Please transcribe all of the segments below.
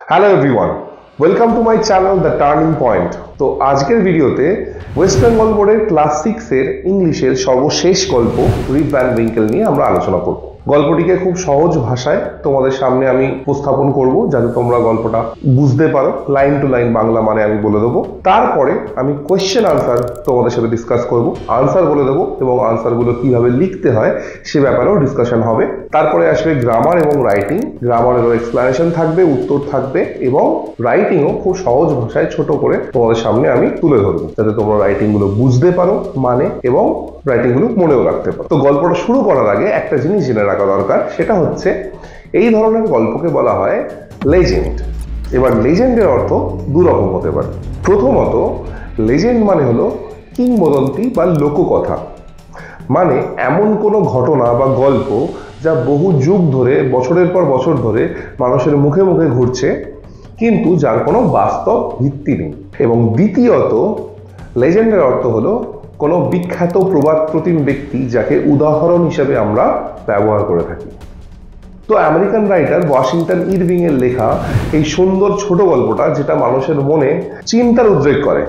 Hello everyone, welcome to my channel the turning point. তো আজকের ভিডিওতে ওয়েস্ট বেঙ্গল বোর্ডের ক্লাস 6-এর ইংলিশের সর্বশেষ গল্প রিপ ভ্যান উইঙ্কেল নিয়ে আমরা আলোচনা করব। গল্পটিকে খুব সহজ ভাষায় তোমাদের সামনে আমি উপস্থাপন করব যাতে তোমরা গল্পটা বুঝতে পারো। লাইন টু লাইন বাংলা মানে আমি বলে দেবো, তারপরে আমি কোয়েশ্চেন আনসার তোমাদের সাথে ডিসকাস করব, আনসার বলে দেবো এবং আনসারগুলো কিভাবে লিখতে হয় সে ব্যাপারেও ডিসকাশন হবে। তারপরে আসবে গ্রামার এবং রাইটিং, গ্রামারেরও এক্সপ্লেনেশন থাকবে, উত্তর থাকবে এবং রাইটিংও খুব সহজ ভাষায় ছোট করে তোমাদের সামনে আমি তুলে ধরবো যাতে তোমরা রাইটিংগুলো বুঝতে পারো মানে এবং রাইটিংগুলো মনেও রাখতে পারো। তো গল্পটা শুরু করার আগে একটা জিনিস জেনে রাখা দরকার, সেটা হচ্ছে এই ধরনের গল্পকে বলা হয় লেজেন্ড। এবার লেজেন্ডের অর্থ দুরকম হতে পারে। প্রথমত, লেজেন্ড মানে হলো কিংবদন্তি বা লোককথা, মানে এমন কোনো ঘটনা বা গল্প যা বহু যুগ ধরে, বছরের পর বছর ধরে মানুষের মুখে মুখে ঘুরছে কিন্তু যার কোনো বাস্তব ভিত্তি নেই। এবং দ্বিতীয়ত, লেজেন্ডের অর্থ হলো কোনো বিখ্যাত প্রবাদ প্রতিম ব্যক্তি যাকে উদাহরণ হিসেবে আমরা ব্যবহার করে থাকি। তো আমেরিকান রাইটার ওয়াশিংটন ইরভিং এর লেখা এই সুন্দর ছোট গল্পটা যেটা মানুষের মনে চিন্তার উদ্রেক করে,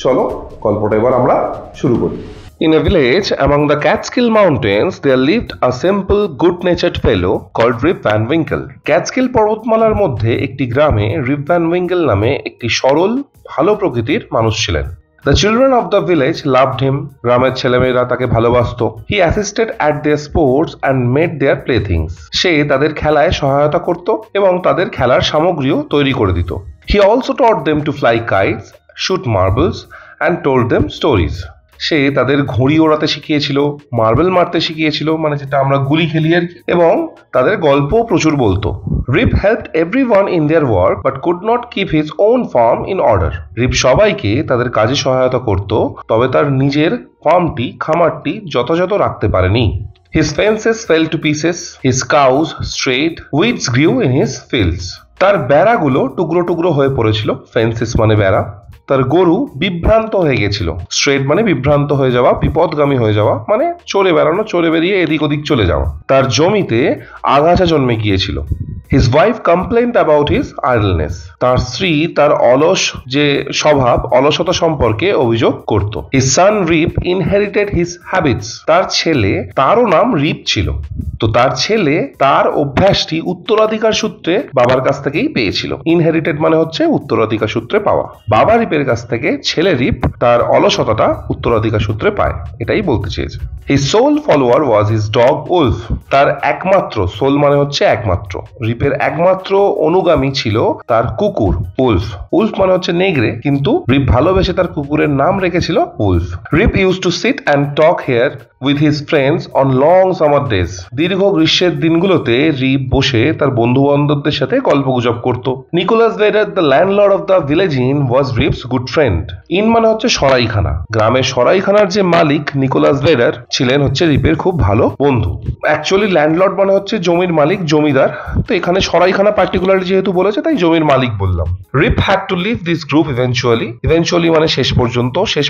চলো গল্পটা এবার আমরা শুরু করি। In a village among the Catskill Mountains, there lived a simple, good-natured fellow called Rip Van Winkle. Catskill পর্বতমালার মধ্যে একটি গ্রামে রিপ ভ্যান উইঙ্কেল নামে একটি সরল, ভালো প্রকৃতির মানুষ ছিলেন। The children of the village loved him. গ্রামের ছেলেমেয়েরা তাকে ভালোবাসত। He assisted at their sports and made their playthings. সে তাদের খেলায় সহায়তা করত এবং তাদের খেলার সামগ্রীও তৈরি করে দিত। He also taught them to fly kites, shoot marbles, and told them stories. সে তাদের ঘুড়ি ওড়াতে শিখিয়েছিল, মার্বেল মারতে শিখিয়েছিল, মানে যেটা আমরা গুলি খেলি আর কি, এবং তাদের গল্পও প্রচুর বলতো। Rip helped everyone in their work but could not keep his own farm in order. Rip সবাইকে তাদের কাজে সহায়তা করত, তবে তার নিজের ফার্মটি, খামারটি যথাযথ রাখতে পারেনি। His fences fell to pieces, his cows strayed, weeds grew in his fields. তার বেড়াগুলো টুকরো টুকরো হয়ে পড়েছিল, ফেন্সেস মানে বেড়া। তার গরু বিভ্রান্ত হয়ে গেছিল, স্ট্রেট মানে বিভ্রান্ত হয়ে যাওয়া, বিপদগামী হয়ে যাওয়া, মানে চড়ে বেড়ানো, চড়ে বেরিয়ে এদিক ওদিক চলে যাওয়া। তার জমিতে আগাছা জন্মে গিয়েছিল। His wife complained about his idleness. তার স্ত্রী তার অলস যে স্বভাব, অলসতা সম্পর্কে অভিযোগ করত। His son Rip inherited his habits. তার ছেলে, তারও নাম রিপ ছিল, তো তার ছেলে তার অভ্যাসটি উত্তরাধিকার সূত্রে বাবার কাছ থেকেই পেয়েছিল। ইনহেরিটেড মানে হচ্ছে উত্তরাধিকার সূত্রে পাওয়া। বাবা রিপের কাছ থেকে ছেলে রিপ তার অলসতাটা উত্তরাধিকার সূত্রে পায়, এটাই বলতে চেয়েছে। His sole follower was his dog Wolf. তার একমাত্র, সোল মানে হচ্ছে একমাত্র, রিপের একমাত্র অনুগামী ছিল তার কুকুর উলফ। উলফ মানে হচ্ছে নেগড়ে, কিন্তু রিপ ভালোবেসে তার কুকুরের নাম রেখেছিল Wolf. Rip used to sit and talk here with his friends on long summer days. দীর্ঘ গ্রীষ্মের দিনগুলোতে রিপ বসে তার বন্ধু বান্ধবদের সাথে গল্পগুজব করত। Nicholas Vedder, the landlord of the village inn, was Rip's good friend. In মানে হচ্ছে সরাইখানা, গ্রামের সরাইখানার যে মালিক নিকোলাস ভেডার ছিলেন হচ্ছে রিপের খুব ভালো বন্ধু। অ্যাকচুয়ালি ল্যান্ডলর্ড মানে হচ্ছে জমির মালিক, জমিদার, তো এখানে সরাইখানা পার্টিকুলারলি যেহেতু বলেছে তাই জমির মালিক বললাম। Rip had to leave this group eventually মানে শেষ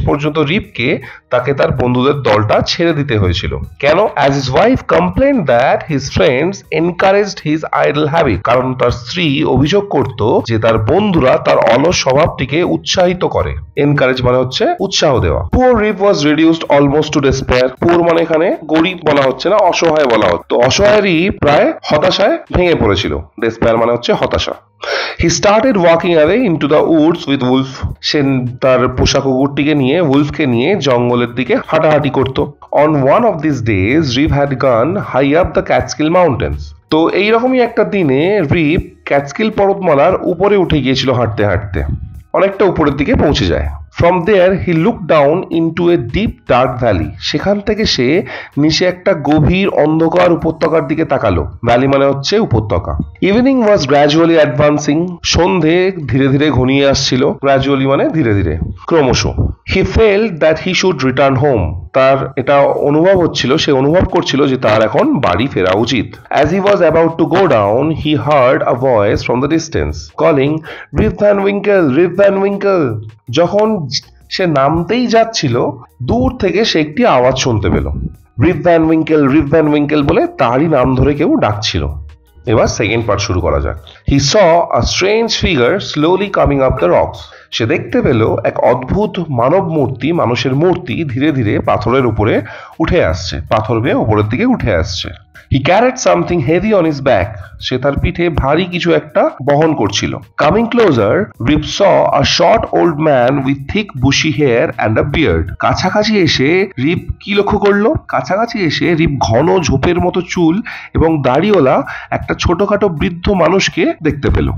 পর্যন্ত রিপকে তাকে তার বন্ধুদের দলটা ছেড়ে দিতে হয়েছিল। কেন? as his wife complained that his friends encouraged his idle habit. কারণ তার স্ত্রী অভিযোগ করত যে তার বন্ধুরা তার অলস স্বভাবটিকে উৎসাহিত করে। এনকারেজ মানে হচ্ছে উৎসাহ দেওয়া। poor Rip was reduced almost to despair. poor মানে এখানে গরিব বলা হচ্ছে না, অসহায় বলা হচ্ছে। তো অসহায় রিপ প্রায় হতাশায় ভেঙে পড়েছিল। despair মানে হচ্ছে হতাশা। He started walking away into the woods with Wolf. সে তার পোষা কুকুরটিকে নিয়ে, উলফকে নিয়ে জঙ্গলের দিকে হাঁটাহাঁটি করত। On one of these days, Rip had gone high up the Catskill Mountains. তো এইরকমই একটা দিনে রিপ ক্যাটস্কিল পর্বতমালার উপরে উঠে গিয়েছিল হাঁটতে হাঁটতে, অনেকটা উপরের দিকে পৌঁছে যায়। From there he looked down into a deep dark valley. সেখান থেকে সে নিচে একটা গভীর অন্ধকার উপত্যকার দিকে তাকালো। ভ্যালি মানে হচ্ছে উপত্যকা। Evening was gradually advancing. সন্ধে ধীরে ধীরে ঘনিয়ে আসছিল। Gradually মানে ধীরে ধীরে, ক্রমশ। He felt that he should return home. তার এটা অনুভব হচ্ছিল, সে অনুভব করছিল যে তার এখন বাড়ি ফেরা উচিত। As he was about to go down, he heard a voice from the distance calling, Rip Van Winkle, Rip Van Winkle. যখন সে নামতেই যাচ্ছিল, দূর থেকে সে একটি আওয়াজ শুনতে পেল। রিপ ভ্যান উইঙ্কেল, রিপ ভ্যান উইঙ্কেল বলে তারই নাম ধরে কেউ ডাকছিল। এবার সেকেন্ড পার্ট শুরু করা যাক। He saw a strange figure slowly coming up the rocks. সে দেখতে পেল এক অদ্ভুত মানব মূর্তি, মানুষের মূর্তি ধীরে ধীরে পাথরের উপরে উঠে আসছে, পাথর বেয়ে উপরের দিকে উঠে আসছে। He carried something heavy on his back. সে তার পিঠে ভারী কিছু একটা বহন করছিল। Coming closer, Rip saw a short old man with thick bushy hair and a beard. কাছাকাছি এসে রিপ কি লক্ষ্য করলো? কাছাকাছি এসে রিপ ঘন ঝোপের মতো চুল এবং দাড়িওয়ালা একটা ছোটখাটো বৃদ্ধ মানুষকে দেখতে পেল।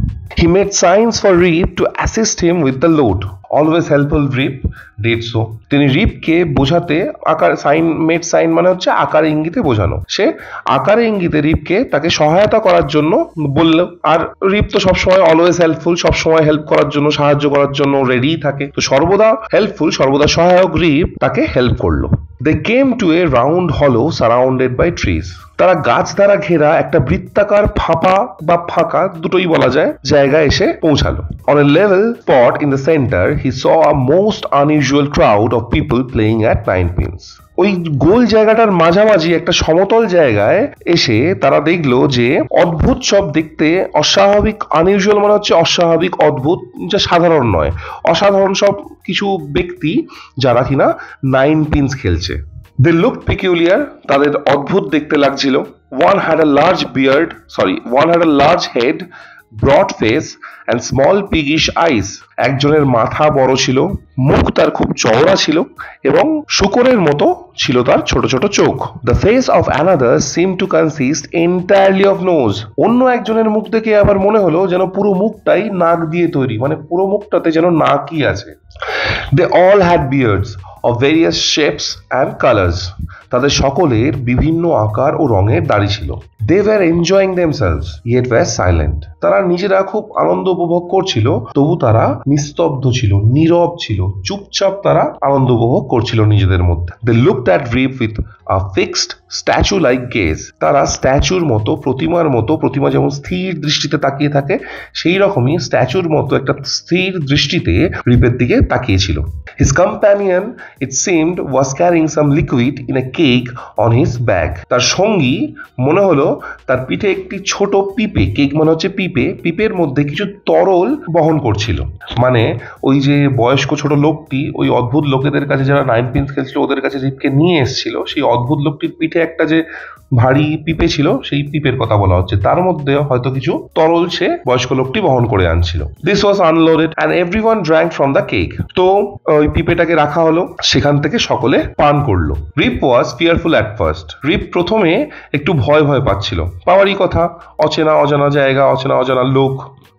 He made signs for Rip to assist him with the load. Always helpful Rip did so. তিনি রিপকে বোঝাতে মেড সাইন মানে হচ্ছে আকার ইঙ্গিতে বোঝানো। সে আকারে ইঙ্গিতে রিপকে তাকে সহায়তা করার জন্য বলল। আর রিপ তো সবসময় অলওয়েজ হেল্পফুল, সবসময় হেল্প করার জন্য, সাহায্য করার জন্য রেডি থাকে। তো সর্বদা হেল্পফুল, সর্বদা সহায়ক রিপ তাকে হেল্প করলো। They came to a round hollow surrounded by trees. তারা গাছ দ্বারা ঘেরা একটা বৃত্তাকার ফাঁপা বা ফাঁকা দুটোই বলা যায় জায়গায় এসে পৌঁছালো। On a level spot in the center, he saw a most unusual crowd of people playing at ninepins. ওই গোল জায়গাটার মাঝামাঝি একটা সমতল জায়গায় এসে তারা দেখলো যে অদ্ভুত সব দেখতে, অস্বাভাবিক, আনইউজুয়াল মানে হচ্ছে অস্বাভাবিক, অদ্ভুত যা সাধারণ নয়, অসাধারণ সব কিছু ব্যক্তি যারা কিনা নাইন পিনস খেলছে। They looked peculiar. তাদের অদ্ভুত দেখতে লাগছিল। One had a large head, broad face and small piggish eyes. একজনের মাথা বড় ছিল, মুখ তার খুব চওড়া ছিল এবং শূকরের মতো ছিল তার ছোট ছোট চোখ। The face of another seemed to consist entirely of nose. অন্য একজনের মুখ দেখে আবার মনে হলো যেন পুরো মুখটাই নাক দিয়ে তৈরি, মানে পুরো মুখটাতে যেন নাকই আছে। They all had beards of various shapes and colors. তাদের সকলের বিভিন্ন আকার ও রঙের দাড়ি ছিল। They were enjoying themselves yet were silent. তারা নিজেরা খুব আনন্দ উপভোগ করছিল, তবু তারা নিস্তব্ধ ছিল, নীরব ছিল, চুপচাপ তারা আনন্দ উপভোগ করছিল নিজেদের মধ্যে। They looked at Rip with a fixed statue-like gaze. তারা স্ট্যাচুর মতো, প্রতিমার মতো, প্রতিমা যেমন স্থির দৃষ্টিতে তাকিয়ে থাকে সেই রকমই স্ট্যাচুর মতো একটা স্থির দৃষ্টিতে রিপের দিকে তাকিয়েছিল। His companion, it seemed, was carrying some liquid in a cake on his back. তার সঙ্গী মনে হলো তার পিঠে একটি ছোট পিপে, কেক মানে হচ্ছে পিপে, পিপের মধ্যে কিছু তরল বহন করছিল। মানে ওই যে বয়স্ক ছোট লোকটি ওই অদ্ভুত লোকেদের কাছে যারা নাইন পিনস খেলছিল ওদের কাছে রিপকে নিয়ে এসেছিল, সেই অদ্ভুত লোকটির পিঠে একটা যে ভারী পিপে ছিল সেই পিপের কথা বলা হচ্ছে, তার মধ্যে হয়তো কিছু তরল সে বয়স্ক লোকটি বহন করে আনছিল। This was unloaded and everyone drank from the cake. তো ওই পিপেটাকে রাখা হলো, সেখান থেকে সকলে পান করলো। Rip was fearful at first. রিপ প্রথমে একটু ভয় ভয় পাচ্ছিল, পাওয়ারই কথা, অচেনা অজানা জায়গা, অচেনা অজানা লোক।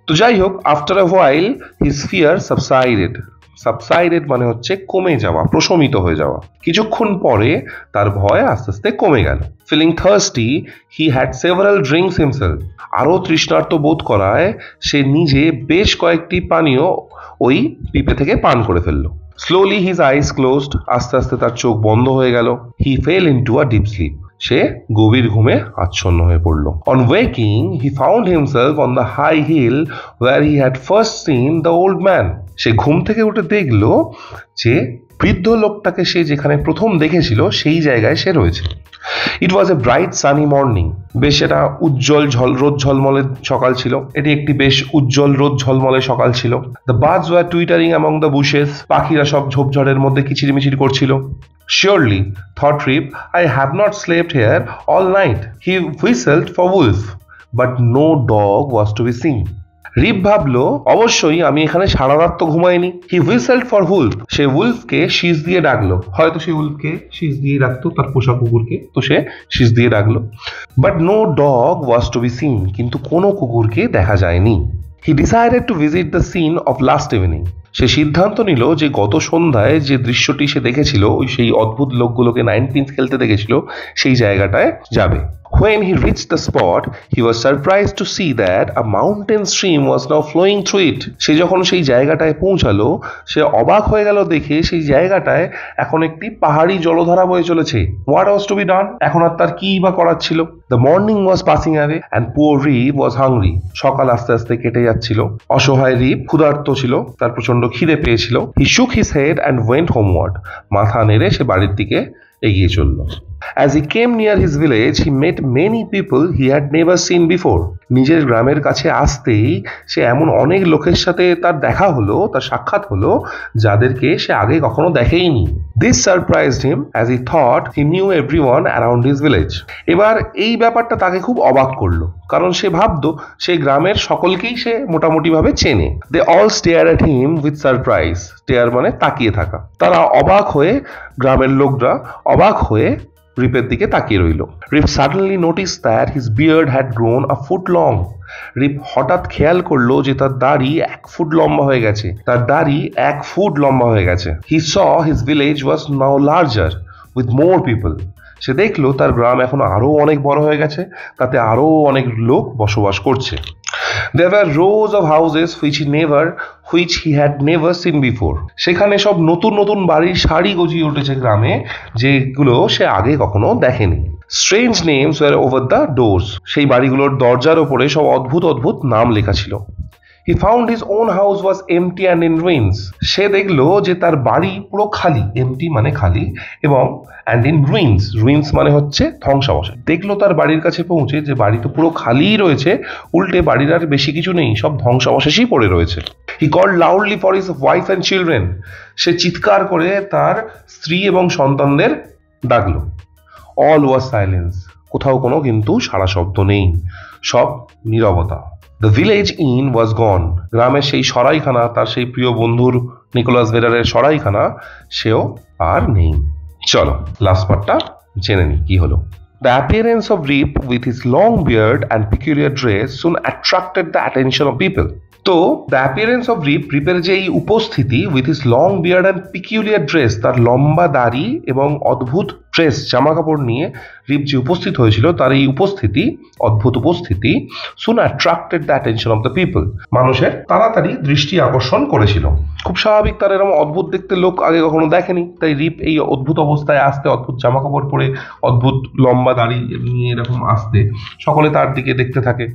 তো যাই হোক, after a while his fear subsided মানে হচ্ছে কমে যাওয়া, প্রশমিত হয়ে যাওয়া। কিছুক্ষণ পরে তার ভয় আস্তে আস্তে কমে গেল। Feeling thirsty, he had several drinks himself. আরো তৃষ্ণার্ত বোধ করায় সে নিজে বেশ কয়েকটি পানীয় ওই পিপে থেকে পান করে ফেললো। Slowly his eyes closed. আস্তে আস্তে তার চোখ বন্ধ হয়ে গেল। He fell into a deep sleep. সে গভীর ঘুমে আচ্ছন্ন হয়ে পড়ল। On waking, he found himself on the high hill where he had first seen the old man. সে ঘুম থেকে উঠে দেখল যে বৃদ্ধ লোকটাকে সে যেখানে প্রথম দেখেছিল সেই জায়গায় সে রয়েছে। It was a bright sunny morning. বেশ এটা উজ্জ্বল রোদ ঝলমলে সকাল ছিল। এটি একটি বেশ উজ্জ্বল রোদ ঝলমলে সকাল ছিল। The birds were twittering among the bushes. পাখিরা সব ঝোপঝাড়ের মধ্যে কিচিরমিচির করছিল। Surely, thought Rip, I have not slept here all night. He whistled for Wolf, but no dog was to be seen. রিপ ভাবলো, অবশ্যই আমি এখানে সারা রাত তো ঘুমাইনি। হি হুইসেলড ফর উলফ, সে উলফকে শিস দিয়ে ডাকলো, হয়তো সে উলফকে শিস দিয়ে ডাকতো, তার পোষা কুকুরকে, তো সে শিস দিয়ে ডাকলো। But no dog was to be seen, কিন্তু কোনো কুকুরকে দেখা যায়নি। He decided to visit the scene of last evening. সে সিদ্ধান্ত নিল যে গত সন্ধ্যায় যে দৃশ্যটি সে দেখেছিল, ওই সেই অদ্ভুত লোকগুলোকে নাইন পিনস খেলতে দেখেছিল, সেই জায়গাটায় যাবে। When he reached the spot, he was surprised to see that a mountain stream was now flowing through it. সে যখন সেই জায়গাটায় পৌঁছালো, সে অবাক হয়ে গেল দেখে সেই জায়গাটায় এখন একটি পাহাড়ি জলধারা বয়ে চলেছে। What was to be done? এখন আর তার কি বা করার ছিল? The morning was passing away and poor Rip was hungry. সকাল আস্তে আস্তে কেটে যাচ্ছিল। অসহায় রিপ ক্ষুধার্ত ছিল, তার প্রচন্ড খিদে পেয়েছিল। He shook his head and went homeward. মাথা নেড়ে সে বাড়ির দিকে এগিয়ে চলল। As he came near his village, he met many people he had never seen before. নিজের গ্রামের কাছে আসতেই সে এমন অনেক লোকের সাথে তার দেখা হলো, তার সাক্ষাৎ হলো, যাদেরকে সে আগে কখনো দেখেইনি। This surprised him as he thought he knew everyone around his village. এবার এই ব্যাপারটা তাকে খুব অবাক করলো, কারণ সে ভাবতো সেই গ্রামের সকলকেই সে মোটামুটি ভাবে চেনে। They all stared at him with surprise. Stare মানে তাকিয়ে থাকা। তারা অবাক হয়ে, গ্রামের লোকরা অবাক হয়ে রিপের দিকে তাকিয়ে রইল। রিপ suddenly noticed that his beard had grown a foot long. রিপ হঠাৎ খেয়াল করলো যে তার দাড়ি 1 ফুট লম্বা হয়ে গেছে। তার দাড়ি 1 ফুট লম্বা হয়ে গেছে। He saw his village was now larger with more people. সে দেখলো তার গ্রাম এখন আরো অনেক বড় হয়ে গেছে, তাতে আরো অনেক লোক বসবাস করছে। There were rows of houses which he had never seen before. সেখানে সব নতুন নতুন বাড়ির সারি গজিয়ে উঠেছে গ্রামে, যেগুলো সে আগে কখনো দেখেনি। Strange names were over the doors. সেই বাড়িগুলোর দরজার উপরে সব অদ্ভুত অদ্ভুত নাম লেখা ছিল। He found his own house was empty and in ruins. সে দেখলো যে তার বাড়ি পুরো খালি, empty মানে খালি, এবং and in ruins, ruins মানে হচ্ছে ধ্বংসাবশেষ। দেখলো তার বাড়ির কাছে পৌঁছে যে বাড়ি তো পুরো খালিই রয়েছে, উল্টে বাড়ির আর বেশি কিছু নেই, সব ধ্বংসাবশেষই পড়ে রয়েছে। He called loudly for his wife and children. সে চিৎকার করে তার স্ত্রী এবং সন্তানদের ডাকলো। All was silence. কোথাও কোনো কিন্তু সারা শব্দ নেই, সব নীরবতা। The village inn was gone. গ্রামের সেই সরাইখানা, তার সেই প্রিয় বন্ধুর নিকোলাস ভেডারের সরাইখানা, সেও আর নেই। চলো লাস্ট পার্টটা জেনে নি কি হলো। The appearance of Rip with his long beard and peculiar dress soon attracted the attention of people. তো দ্য অ্যাপিয়ারেন্স অফ রিপের যে এই উপস্থিতি with his long beard and peculiar dress, তার লম্বা দাড়ি এবং অদ্ভুত ড্রেস জামা কাপড় নিয়ে রিপ যে উপস্থিত হয়েছিল, তার এই উপস্থিতি, অদ্ভুত উপস্থিতি, soon attracted the attention of the people, মানুষের তাড়াতাড়ি দৃষ্টি আকর্ষণ করেছিল। খুব স্বাভাবিক, তার এরকম অদ্ভুত দেখতে লোক আগে কখনো দেখেনি, তাই রিপ এই অদ্ভুত অবস্থায় আসতে, অদ্ভুত জামা কাপড় পরে, অদ্ভুত লম্বা দাড়ি নিয়ে এরকম আসতে, সকলে তার দিকে দেখতে থাকে।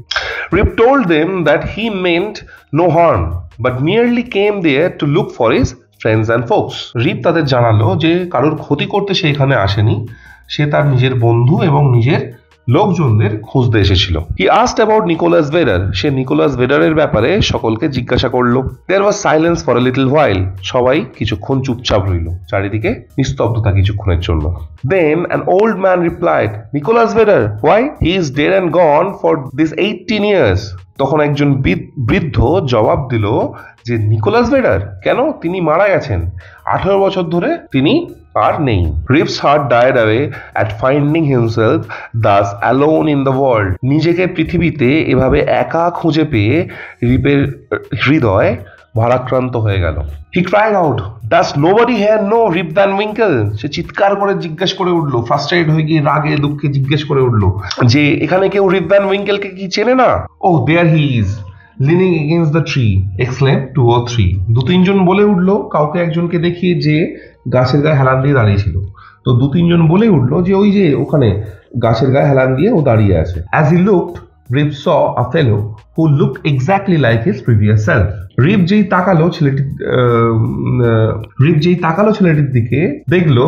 Rip told them that he meant no harm, but merely came there to look for his friends and folks. রিপ তাদের জানালো যে কারোর ক্ষতি করতে সে এখানে আসেনি, সে তার নিজের বন্ধু এবং নিজের লোকজনদের খুঁজতে এসেছিল। He asked about Nicholas Vedder. সে নিকোলাস ভেডারের ব্যাপারে সকলকে জিজ্ঞাসা করলো। There was silence for a little while. সবাই কিছুক্ষণ চুপচাপ রইল, চারিদিকে নিস্তব্ধতা কিছুক্ষণের জন্য। Then an old man replied, Nicholas Vedder, why? He is dead and gone for this 18 years. তখন একজন বৃদ্ধ জবাব দিল যে নিকোলাস ভেডার, কেন? তিনি মারা গেছেন, 18 বছর ধরে তিনি আর নেই। Rip's heart died away at finding himself thus alone in the world. নিজেকে পৃথিবীতে এভাবে একা খুঁজে পেয়ে রিপের হৃদয় ভারাক্রান্ত হয়ে গেল। He cried out, does nobody here know Rip Van Winkle? সে চিৎকার করে জিজ্ঞেস করে উঠলো, ফ্রাস্ট্রেটেড হয়ে গিয়ে রাগে দুঃখে জিজ্ঞেস করে উঠলো যে এখানে কেউ রিপ ভ্যান উইঙ্কেলকে কি চেনে না? Oh, there he is, leaning against the tree, exclaimed 2 or 3. 2-3 জন বলে উঠলো, কাউকে একজনকে দেখিয়ে যে গাছের গায়ে হেলান দিয়ে দাঁড়িয়ে ছিল। তো 2-3 জন বলে উঠলো যে ওই যে ওখানে গাছের গায়ে হেলান দিয়ে ও দাঁড়িয়ে আছে। As he looked, Rip saw a fellow who looked exactly like his previous self. রিপ যেই তাকালো ছেলেটির দিকে, দেখলো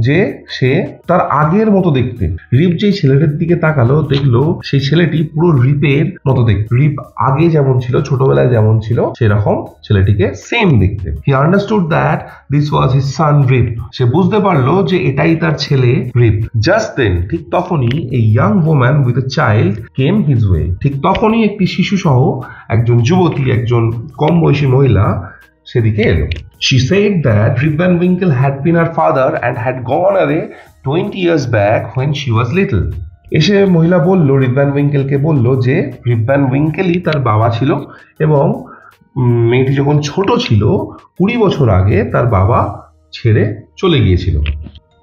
যে সে তার আগের মতো দেখতে। রিপ যেই ছেলেটির দিকে তাকালো, দেখলো সেই ছেলেটি পুরো রিপের মতো দেখতে। রিপ আগে যেমন ছিল, ছোটবেলায় যেমন ছিল, সেরকম ছেলেটিকে সেম দেখতে। He understood that this was his son Rip. সে বুঝতে পারলো যে এটাই তার ছেলে রিপ। Just then, ঠিক তখনই a young woman with a child came his way. ঠিক তখনই একটি শিশু সহ একজন যুবতী, একজন কম বয়সী মহিলা সেদিকে এলো। She said that Rip Van Winkle had been her father and had gone away 20 years back when she was little. এসে মহিলা বলল, রিপ ভ্যান উইঙ্কেলকে বলল যে রিপ ভ্যান উইঙ্কেলই তার বাবা ছিল এবং মেয়েটি যখন ছোট ছিল 20 বছর আগে তার বাবা ছেড়ে চলে গিয়েছিল।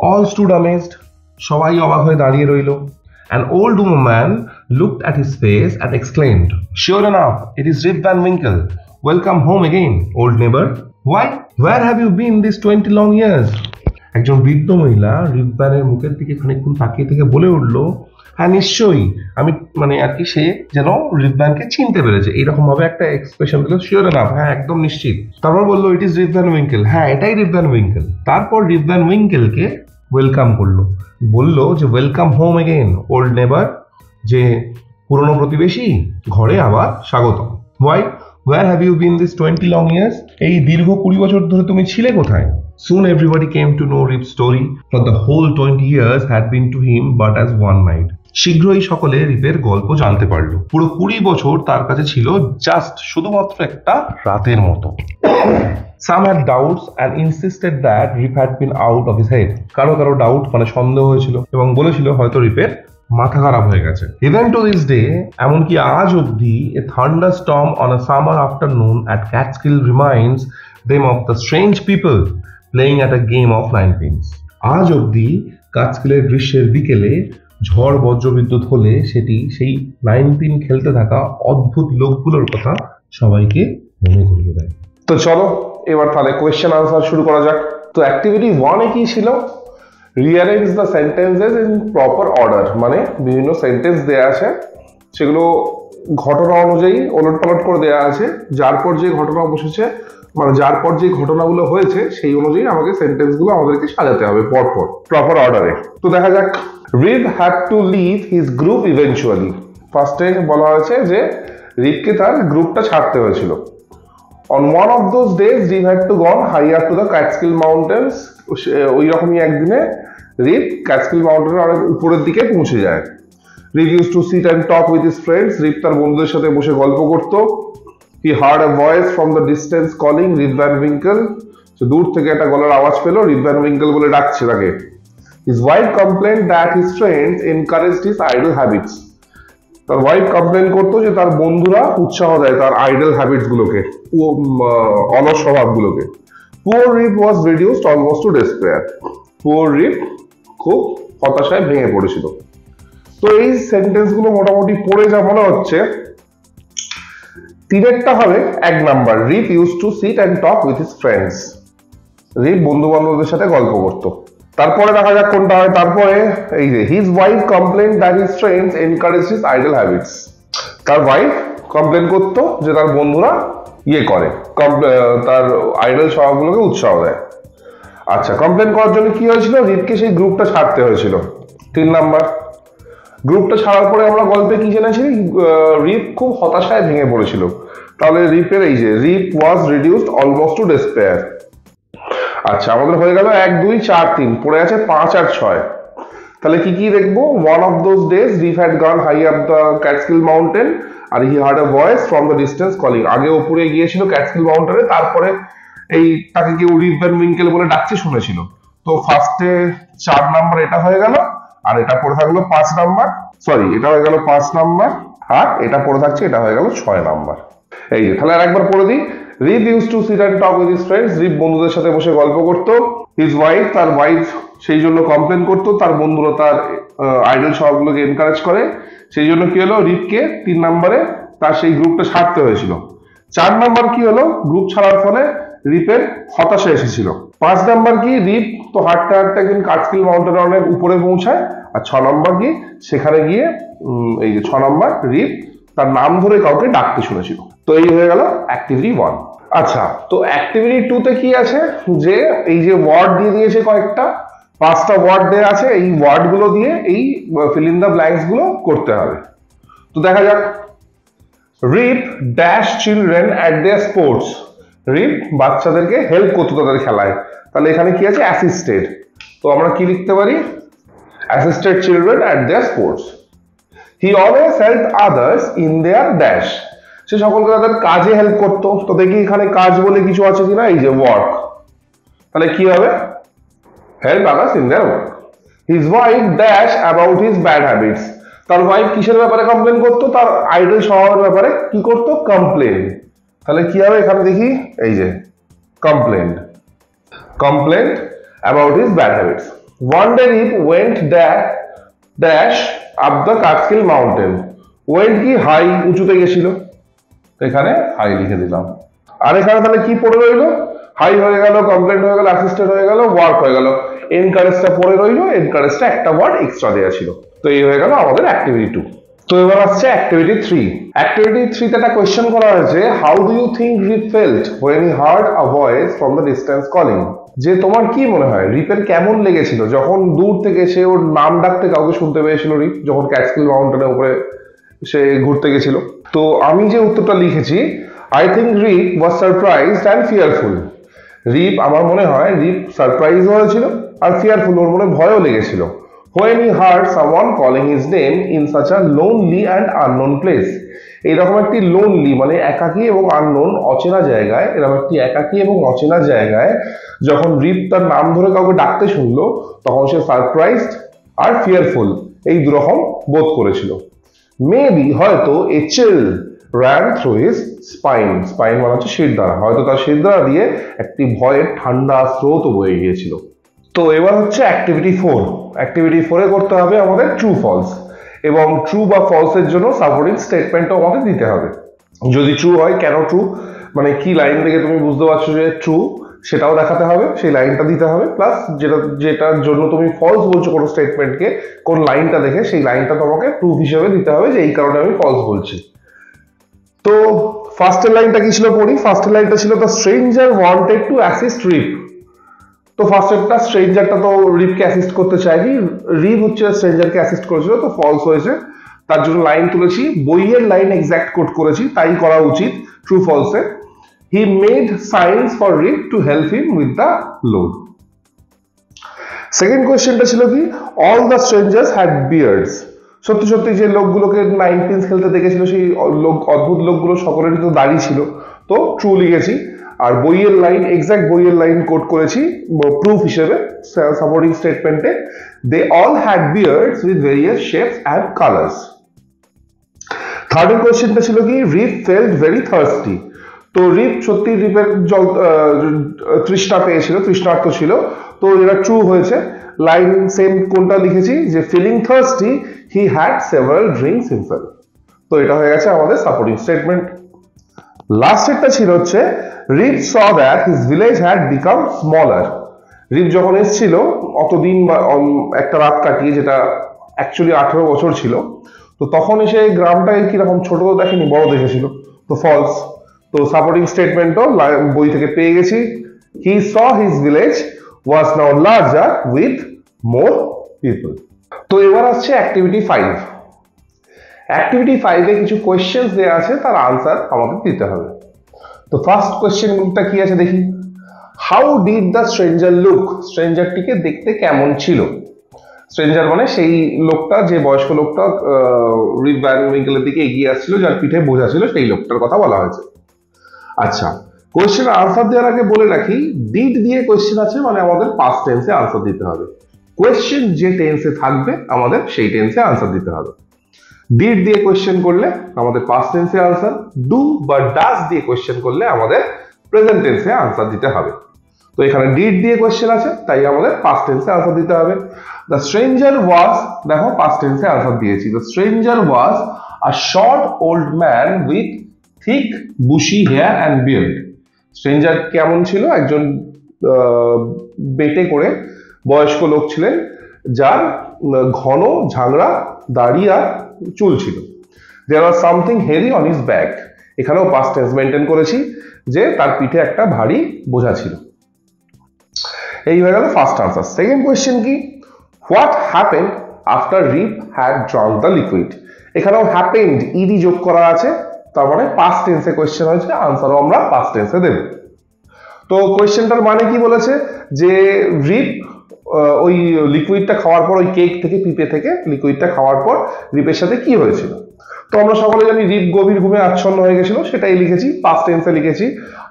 All stood amazed. সবাই অবাক হয়ে দাঁড়িয়ে রইল। An old woman looked at his face and exclaimed, Sure enough, it is Rip Van Winkle. Welcome home again, old neighbor. Why? Where have you been these 20 long years? একজন বৃদ্ধ মহিলা রিপ ভ্যানের মুখের দিকে খানিকক্ষণ তাকিয়ে থেকে বলে উঠলো, হ্যাঁ নিশ্চয়ই, আমি মানে আর কি, সে যেন রিপ ভ্যানকে চিনতে পেরেছে, এইরকম ভাবে একটা এক্সপ্রেশন দিল, শিওর এনাফ, হ্যাঁ একদম নিশ্চিত। তারপর বললো, it is rib Van Winkle, হ্যাঁ এটাই রিপ ভ্যান উইঙ্কেল। তারপর রিপ ভ্যান উইঙ্কেলকে ওয়েলকাম করলো, বললো যে ওয়েলকাম হোম এগেন ওল্ড নেবার, যে পুরনো প্রতিবেশী ঘরে আবার স্বাগতম। Why were have you been this 20 long years, এই দীর্ঘ 20 বছর ধরে তুমি ছিলে কোথায়? Soon everybody came to know Rip's story, for the whole 20 years had been to him but as one night. শীঘ্রই সকলে রিপের গল্প জানতে পারলো, পুরো 20 বছর তার কাছে ছিল জাস্ট শুধুমাত্র একটা রাতের মতো। Some had doubts and insisted that Rip had been out of his head. কারো ডাউট মানে সন্দেহ হয়েছিল এবং বলেছিল হয়তো রিপের মাথা খারাপ হয়ে গেছে। Even to this day, এমনকি আজ অবধি, a thunderstorm on a summer afternoon at Catskill reminds them of the strange people playing at a game of nine pins. আজ অবধি কাচকিলের গ্রীষ্মের বিকেলে ঝড় বজ্রবিদ্যুৎ হলে সেটি সেই 9 পিন খেলতে থাকা অদ্ভুত লোকগুলোর কথা সবাইকে মনে করিয়ে দেয়। তো চলো এবার তাহলে কোয়েশ্চেন আনসার শুরু করা যাক। তো অ্যাক্টিভিটি 1 এ কি ছিল? Rearrange the sentences in proper order, মানে বিভিন্ন সেন্টেন্স দেয়া আছে, সেগুলো ঘটনা অনুযায়ী ওলটপালট করে দেয়া আছে, যার পর যে ঘটনা বসেছে মানে যার পর যে ঘটনাগুলো হয়েছে সেই অনুযায়ী আমাকে সেন্টেন্সগুলো আমাদেরকে সাজাতে হবে পরপর প্রপার অর্ডারে। তো দেখা যাক। Rip had to leave his group eventually. ফার্স্টে বলা হয়েছে যে রিপকে তার গ্রুপটা ছাড়তে হয়েছিল। On one of those days, Rip had to go higher to the Catskill Mountains. ওই রকমই একদিনে রিপ ক্যাটস্কিল মাউন্টেনের অনেক উপরের দিকে পৌঁছে যায়। Rip used to sit and talk with his friends. রিপ তার বন্ধুদের সাথে বসে গল্প করত। He heard a voice from the distance calling Rip Van Winkle. তো দূর থেকে একটা গলার আওয়াজ পেলো, রিপ ভ্যান উইঙ্কেল বলে ডাকছে তাকে। His wife complained that his friends encouraged his idle habits. তার ওয়াইফ কমপ্লেন করতো যে তার বন্ধুরা উৎসাহ দেয় তার আইডল হ্যাবিটস গুলোকে, অলস স্বভাবগুলোকে। Poor Rip was reduced almost to despair. Poor Rip খুব হতাশায় ভেঙে পড়েছিল। তো এই সেন্টেন্স গুলো মোটামুটি পড়ে যা মনে হচ্ছে, তিনেরটা হবে 1 number, Rip use to sit and talk with his friends. Rip বন্ধু বান্ধবদের সাথে গল্প করতো। তারপরে দেখা যাক কোনটা হয়। তারপরে এই যে his wife complain that his friends encourage his idol habits. তার ওয়াইফ কমপ্লেন করতো যে তার বন্ধুরা করে তার আইডল স্বভাবগুলোকে উৎসাহ দেয়। আচ্ছা, কমপ্লেন করার জন্য কি হয়েছিল? রিপকে সেই গ্রুপটা ছাড়তে হয়েছিল। 3 নাম্বার, গ্রুপটা ছাড়ার পরে আমরা গল্পে কি জেনেছি? রিপ খুব হতাশায় ভেঙে পড়েছিল। তাহলে রিপের এই যে Rip was reduced almost to despair. আচ্ছা, আমাদের হয়ে গেল 1 2 4 3, পড়ে আছে 5 আর 6। তাহলে কি কি দেখবো? One of those days Rip had gone high up the Catskill mountain and he heard a voice from the distance calling. আগে উপরে গিয়েছিল ক্যাটস্কিল মাউন্টেনে, তারপরে এই তাকে কেউ রিপ ভ্যান উইঙ্কেল বলে ডাকছে শুনেছিল। তো ফার্স্টে 4 নাম্বার এটা হয়ে গেল, আর এটা পড়ে থাকলো 5 নাম্বার, সরি এটা হয়ে গেল 5 নাম্বার, আর এটা পড়ে থাকছে এটা হয়ে গেল 6 নাম্বার। এই যে তাহলে আরেকবার পড়ে দিই। Rip use to sit and talk with his friends. Rip বন্ধুদের সাথে বসে গল্প করতো। হিজ ওয়াইফ, তার ওয়াইফ সেই জন্য কমপ্লেন করতো তার বন্ধুরা তার আইডল স্বভাবগুলোকে এনকারেজ করে, সেই জন্য কি হলো? রিপকে 3 নম্বরে তার সেই গ্রুপটা ছাড়তে হয়েছিল। 4 নাম্বার কি হলো? গ্রুপ ছাড়ার ফলে রিপের হতাশা এসেছিল। 5 নাম্বার কি? রিপ তো হাঁটতে হাঁটতে একদিন কাটকিল মাউন্টেনের অনেক উপরে পৌঁছায়। আর 6 নম্বর কি? সেখানে গিয়ে এই যে 6 নম্বর, রিপ তার নাম ধরে কাউকে ডাকতে শুনেছিল। তো এই হয়ে গেল অ্যাক্টিভিটি 1। আচ্ছা, তো অ্যাক্টিভিটি 2 তে কি আছে? যে এই যে ওয়ার্ড দিয়ে দিয়েছে কয়েকটা, 5টা ওয়ার্ড দেওয়া আছে, এই ওয়ার্ড গুলো দিয়ে এই ফিল ইন দ্য ব্ল্যাঙ্কস গুলো করতে হবে। তো দেখা যাক। Rip dash children at their sports. Rip বাচ্চাদেরকে হেল্প করতো তাদের খেলায়। তাহলে এখানে কি আছে? অ্যাসিস্টেড। তো আমরা কি লিখতে পারি? Assisted children at their sports. He always help others in their dash. সে সকলকে তাদের কাজে হেল্প করতো। তো দেখি এখানে কাজ বলে কিছু আছে কিনা। এই যে ওয়ার্ক, তাহলে কি হবে? Help others in their work. His wife dash about his bad habits. তার ওয়াইফ কিসের ব্যাপারে কমপ্লেন করতো? তার আইডল স্বভাবের ব্যাপারে কি করতো? কমপ্লেন। তাহলে কি হবে এখানে দেখি? এই যে complain about his bad habits. One day Rip went dash up the Catskill mountain. Went কি? হাই, উঁচুতে গেছিল, এখানে হাই লিখে দিলাম। আর এখানে তাহলে কি পড়ে রইল? হাই হয়ে গেল, কমপ্লেন্ট হয়ে গেল, অ্যাসিস্টেড হয়ে গেল, ওয়ার্ক হয়ে গেল, এনকারেজটা পড়ে রইল। এনকারেজটা একটা ওয়ার্ড এক্সট্রা দেওয়া ছিল। তো এই হয়ে গেল আমাদের অ্যাক্টিভিটি 2। তো এবার আসছে অ্যাক্টিভিটি 3। অ্যাক্টিভিটি 3 তে একটা কোয়েশ্চেন করা হয়েছে, how do you think Rip felt when he heard a voice from the distance calling. যে তোমার কি মনে হয় রিপের কেমন লেগেছিল যখন দূর থেকে সে ওর নাম ডাকতে কাউকে শুনতে পেয়েছিল রিপ, যখন ক্যাটস্কিল মাউন্টেনের উপরে সে ঘুরতে গেছিল? তো আমি যে উত্তরটা লিখেছি, I think Rip was surprised and fearful. Rip, আমার মনে হয় রিপ সারপ্রাইজ হয়েছিল আর ফিয়ারফুল, ওর মনে ভয়ও লেগেছিল। when he heard someone calling his name in such a lonely and unknown place, এইরকম একটি লোনলি মানে একাকী এবং আননোন অচেনা জায়গায়, এরকম একটি একাকী এবং অচেনা জায়গায় যখন রিপ তার নাম ধরে কাউকে ডাকতে শুনলো, তখন সে সারপ্রাইজড আর ফিয়ারফুল এই দুরকম বোধ করেছিল। মেবি, হয়তো, এ চিল ran through his spine, spine মানে হচ্ছে শিরদাঁড়া, হয়তো তার শিরদাঁড়া দিয়ে একটি ভয়ের ঠান্ডা স্রোত বয়ে গিয়েছিল। তো এবার হচ্ছে অ্যাক্টিভিটি 4। অ্যাক্টিভিটি 4 এ করতে হবে আমাদের ট্রু ফলস, এবং ট্রু বা ফলস এর জন্য সাপোর্টিং স্টেটমেন্টও আমাদের দিতে হবে। যদি ট্রু হয়, কেন ট্রু, মানে কি লাইন থেকে তুমি বুঝতে পারছো যে ট্রু, সেটাও দেখাতে হবে, সেই লাইনটা দিতে হবে। প্লাস যেটার জন্য তুমি ফলস বলছো কোনো স্টেটমেন্টকে, কোন লাইনটা দেখে সেই লাইনটা তোমাকে প্রুফ হিসেবে দিতে হবে যে এই কারণে আমি ফলস বলছি। তো ফার্স্টের লাইনটা কি ছিল পড়ি। ফার্স্টের লাইনটা ছিল the stranger wanted to assist Rip. তো ফার্স্টেরটা স্ট্রেঞ্জারটা তো রিপকে অ্যাসিস্ট করতে চায়নি, রিপ হচ্ছে স্ট্রেঞ্জারকে অ্যাসিস্ট করেছিল, তো ফলস হয়েছে। তার জন্য লাইন তুলেছি, বইয়ের লাইন এক্সাক্ট কোট করেছি, তাই করা উচিত ট্রু ফলসে। He made signs for Rip to help him with the load. Second কোয়েশ্চেনটা ছিল কি, all the strangers had beards. সত্যি সত্যি যে লোকগুলোকে নাইনটিন্স খেলতে দেখেছিল সেই অদ্ভুত লোকগুলো সকলেরই তো দাড়ি ছিল, তো ট্রু লিখেছি। আর বইয়ের লাইন, এক্সাক্ট বইয়ের লাইন কোট করেছি প্রুফ হিসেবে সাপোর্টিং স্টেটমেন্টে, they all had beards with various shapes and colours. Third কোয়েশ্চেনটা ছিল কি, রিপ ফেল্ট ভেরি থার্স্টি। তো রিপ সত্যি রিপের জল তৃষ্ণা পেয়েছিল, তৃষ্ণার্ত ছিল, তো এটা ট্রু হয়েছে। লাইন সেম কোনটা লিখেছি, যে feeling thirsty he had several drinks himself. তো এটা হয়ে গেছে আমাদের সাপোর্টিং স্টেটমেন্ট। লাস্টেরটা ছিল হচ্ছে, রিপ saw that his village had become smaller. রিপ যখন এসেছিল অতদিন বা একটা রাত কাটিয়ে, যেটা অ্যাকচুয়ালি 18 বছর ছিল, তো তখন এসে গ্রামটাকে কিরকম ছোট দেখেনি, বড় দেখেছিল, তো ফলস। তো সাপোর্টিং স্টেটমেন্টও বই থেকে পেয়ে গেছি। হি saw his village was now larger with more people. তো এবার আসছে অ্যাক্টিভিটি 5। অ্যাক্টিভিটি 5 এ কিছু কোয়েশ্চেন্স দেওয়া আছে, তার আনসার আমাদের দিতে হবে। তো ফার্স্ট কোয়েশ্চেনটা কি আছে দেখি। How did the stranger look? স্ট্রেঞ্জারটিকে দেখতে কেমন ছিল? স্ট্রেঞ্জার মানে সেই লোকটা, যে বয়স্ক লোকটা রিপ ভ্যান উইঙ্কেলের দিকে এগিয়ে আসছিল, যার পিঠে বোঝা ছিল, সেই লোকটার কথা বলা হয়েছে। আচ্ছা, কোয়েশ্চেনের আনসার দেওয়ার আগে বলে রাখি, ডিড দিয়ে কোয়েশ্চেন আছে মানে আমাদের পাস্ট টেন্সে আনসার দিতে হবে। কোয়েশ্চেন যে টেন্সে থাকবে আমাদের সেই টেন্সে আনসার দিতে হবে। ডিড দিয়ে কোয়েশ্চেন করলে আমাদের পাস্ট টেন্সে আনসার, ডু বা ডাজ দিয়ে কোয়েশ্চেন করলে আমাদের প্রেজেন্ট টেন্সে আনসার দিতে হবে। তো এখানে ডিড দিয়ে কোয়েশ্চেন আছে, তাই আমাদের পাস্ট টেন্সে আনসার দিতে হবে। দ্য স্ট্রেঞ্জার ওয়াজ, দেখো পাস্ট টেন্সে আনসার দিয়েছি, the stranger was a short old man with thick bushy hair and beard. Stranger কেমন ছিল? একজন বেটে করে বয়স্ক লোক ছিলেন, যার ঘন ঝাংড়া দাড়ি আর চুল ছিল। There was something heavy on his back. এখানেও পাস্ট টেন্স মেনটেন করেছি, যে তার পিঠে একটা ভারী বোঝা ছিল। এই হয়ে গেল ফার্স্ট আনসার। সেকেন্ড কোয়েশ্চেন কি, what happened after Rip had drunk the liquid? এখানেও হ্যাপেন্ড ইডি যোগ করা আছে, তার মানে পাস্ট টেন্সে কোয়েশ্চেন হয়েছে, আনসারও আমরা পাস্ট টেন্সে দেব। তো কোয়েশ্চেনটার মানে কি বলেছে, যে রিপ ওই লিকুইডটা খাওয়ার পর, ওই কেক থেকে, পিপে থেকে লিকুইডটা খাওয়ার পর রিপের সাথে কি হয়েছিল? তো আমরা সকলে জানি রিপ গভীর ঘুমে আচ্ছন্ন হয়ে গেছিল, সেটাই লিখেছি, পাস্ট টেন্সে লিখেছি।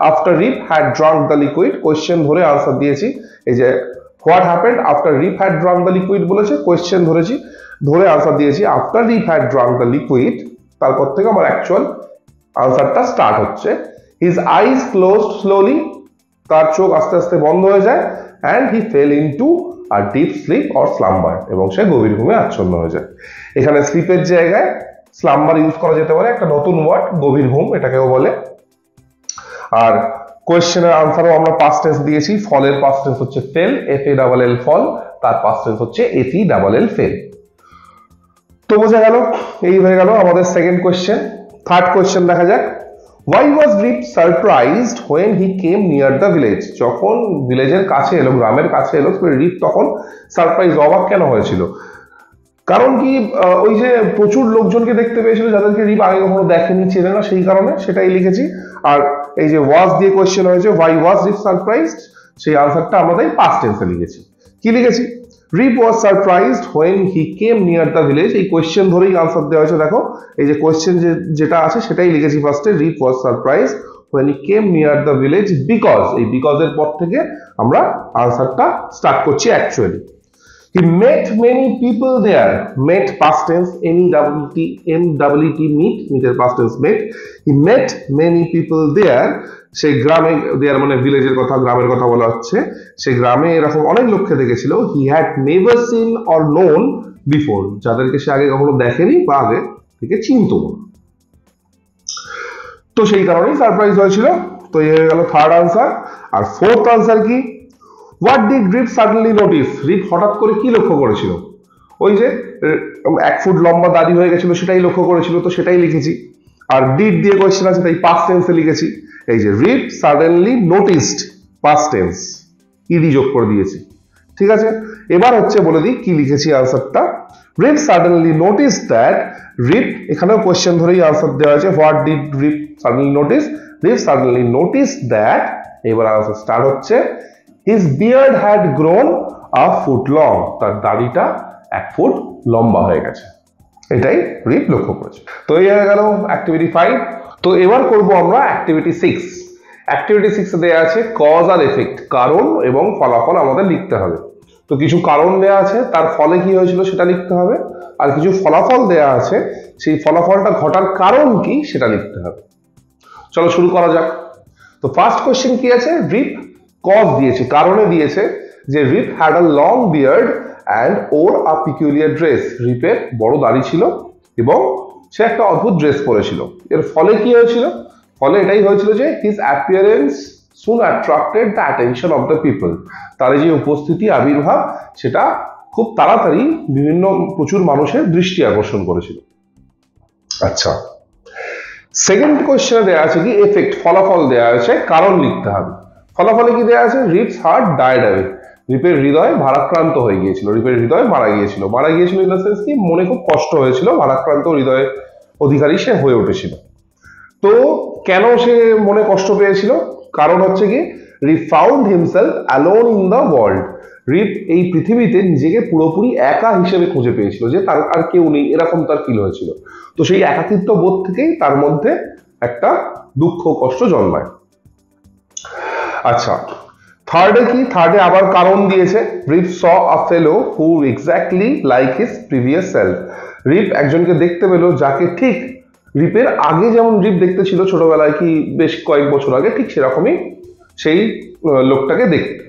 After Rip had drunk the liquid, question ধরে আনসার দিয়েছি। এই যে what happened after Rip had drunk the liquid বলেছে, কোয়েশ্চেন ধরেছি, ধরে আনসার দিয়েছি after Rip had drunk the liquid. তারপর থেকে আমার অ্যাকচুয়াল আনসারটা স্টার্ট হচ্ছে। হিজ আইজ ক্লোজড স্লোলি, তার চোখ আস্তে আস্তে বন্ধ হয়ে যায়, and he fail into a deep sleep or slumber, এবং সে গভীর ঘুমে আচ্ছন্ন হয়ে যায়। এখানে স্লিপের জায়গায় স্লাম্বার ইউজ করা যেতে পারে, একটা নতুন ওয়ার্ড, গভীর ঘুম এটাকেও বলে। আর কোয়েশ্চেনের আনসারও আমরা পাস্ট টেন্স দিয়েছি। ফলের পাস্ট টেন্স হচ্ছে fell, F A double L fall, তার পাস্ট টেন্স হচ্ছে F E double L fell. তো বোঝা গেল, এই হয়ে গেল আমাদের সেকেন্ড কোয়েশ্চেন। থার্ড কোয়েশ্চেন দেখা যাক। Why was Rip surprised when he came near the village? যখন ভিলেজের কাছে এলো, গ্রামের কাছে এলো, রিপ তখন সারপ্রাইজ, অবাক কেন হয়েছিল? কারণ কি, ওই যে প্রচুর লোকজনকে দেখতে পেয়েছিল যাদেরকে রিপ আগে কখনো দেখেনি, চেনে না, সেই কারণে সেটাই লিখেছি। আর এই যে ওয়াজ দিয়ে কোয়েশ্চেন হয়েছে, why was Rip surprised, সেই আনসারটা আমরা তাই পাস্ট টেন্সে লিখেছি। কি লিখেছি? Rip was surprised when he came near the village। এই কোয়েশ্চেন ধরেই আনসার দেওয়া হয়েছে। দেখো এই যে কোয়েশ্চেন যেটা আছে সেটাই লিখেছি ফার্স্টে, Rip was surprised when he came near the village because, এই because এর পর থেকে আমরা আনসারটা স্টার্ট করছি actually. He met many people there, met past tense, M-E-T, meet এর past tense met। He met many people there, সেই গ্রামে, দেয়ার মানে ভিলেজের কথা, গ্রামের কথা বলা হচ্ছে, সেই গ্রামে এরকম অনেক লোককে দেখেছিল। He had never seen or known before, যাদেরকে সে আগে কখনো দেখেনি বা আগে থেকে চিনতো না, তো সেই কারণেই সারপ্রাইজ হয়েছিল। তো এই হয়ে গেল থার্ড আনসার। আর ফোর্থ আনসার কি? What did Rip suddenly notice? Rip হঠাৎ করে কি লক্ষ্য করেছিল? ওই যে 1 ফুট লম্বা দাড়ি হয়ে গেছিল, সেটাই লক্ষ্য করেছিল, তো সেটাই লিখেছি। আর ডিড দিয়ে কোয়েশ্চেন আছে তাই পাস্ট টেন্সে লিখেছি। এই যে Rip suddenly noticed, past tense, ED যোগ করে দিয়েছি। ঠিক আছে, এবার হচ্ছে বলে দিই কি লিখেছি আনসারটা। Rip suddenly notice that, Rip এখানেও কোয়েশ্চেন ধরেই আনসার দেওয়া হয়েছে, what did Rip suddenly notice? Rip suddenly notice that, এবার আনসার স্টার্ট হচ্ছে, his beard had grown a foot long, তার দাড়িটা 1 ফুট লম্বা হয়ে গেছে, এটাই রিপ লক্ষ্য করেছে। তো এই হয়ে গেল অ্যাক্টিভিটি 5। তো এবার করব আমরা অ্যাক্টিভিটি 6। অ্যাক্টিভিটি 6 এ দেয়া আছে কজ আর এফেক্ট, কারণ এবং ফলাফল আমাদের লিখতে হবে। তো কিছু কারণ দেয়া আছে, তার ফলে কি হয়েছিল সেটা লিখতে হবে, আর কিছু ফলাফল দেয়া আছে, সেই ফলাফলটা ঘটার কারণ কি সেটা লিখতে হবে। চলো শুরু করা যাক। তো ফার্স্ট কোশ্চেন কি আছে? রিপ কজ দিয়েছে, কারণে দিয়েছে যে Rip had a long beard and or a peculiar dress, রিপের বড় দাড়ি ছিল এবং সে একটা অদ্ভুত ড্রেস পরেছিল। এর ফলে কি হয়েছিল? ফলে এটাই হয়েছিল যে his appearance soon attracted the attention of the people, তার যে উপস্থিতি, আবির্ভাব, সেটা খুব তাড়াতাড়ি প্রচুর মানুষের দৃষ্টি আকর্ষণ করেছিল। আচ্ছা, সেকেন্ড কোয়েশ্চেনে দেওয়া আছে কি এফেক্ট, ফলাফল দেওয়া আছে, কারণ লিখতে হবে। ফলাফলে কি দেওয়া আছে? রিপস হার্ট ডায়েড অ্যাওয়ে, রিপের হৃদয় ভারাক্রান্ত হয়ে গিয়েছিল, রিপের হৃদয় মারা গিয়েছিল। মারা গিয়েছিল ইন দ্য সেন্স কি, মনে খুব কষ্ট হয়েছিল, ভারাক্রান্ত হৃদয়ের অধিকারী সে হয়ে উঠেছিল। তো কেন সে মনে কষ্ট পেয়েছিল? কারণ হচ্ছে কি, Rip found himself alone in the world, Rip এই পৃথিবীতে নিজেকে পুরোপুরি একা হিসেবে খুঁজে পেয়েছিল, যে তার আর কেউ নেই, এরকম তার ফিল হয়েছিল। তো সেই একাকিত্ব বোধ থেকেই তার মধ্যে একটা দুঃখ কষ্ট জন্মায়। আচ্ছা, থার্ডে কি? থার্ডে আবার কারণ দিয়েছে, Rip saw a fellow who exactly like his previous self, Rip একজনকে দেখতে পেল যাকে ঠিক রিপের আগে যেমন রিপ দেখতে ছিল ছোটবেলায় কি বেশ কয়েক বছর আগে, ঠিক সেরকমই সেই লোকটাকে দেখতে।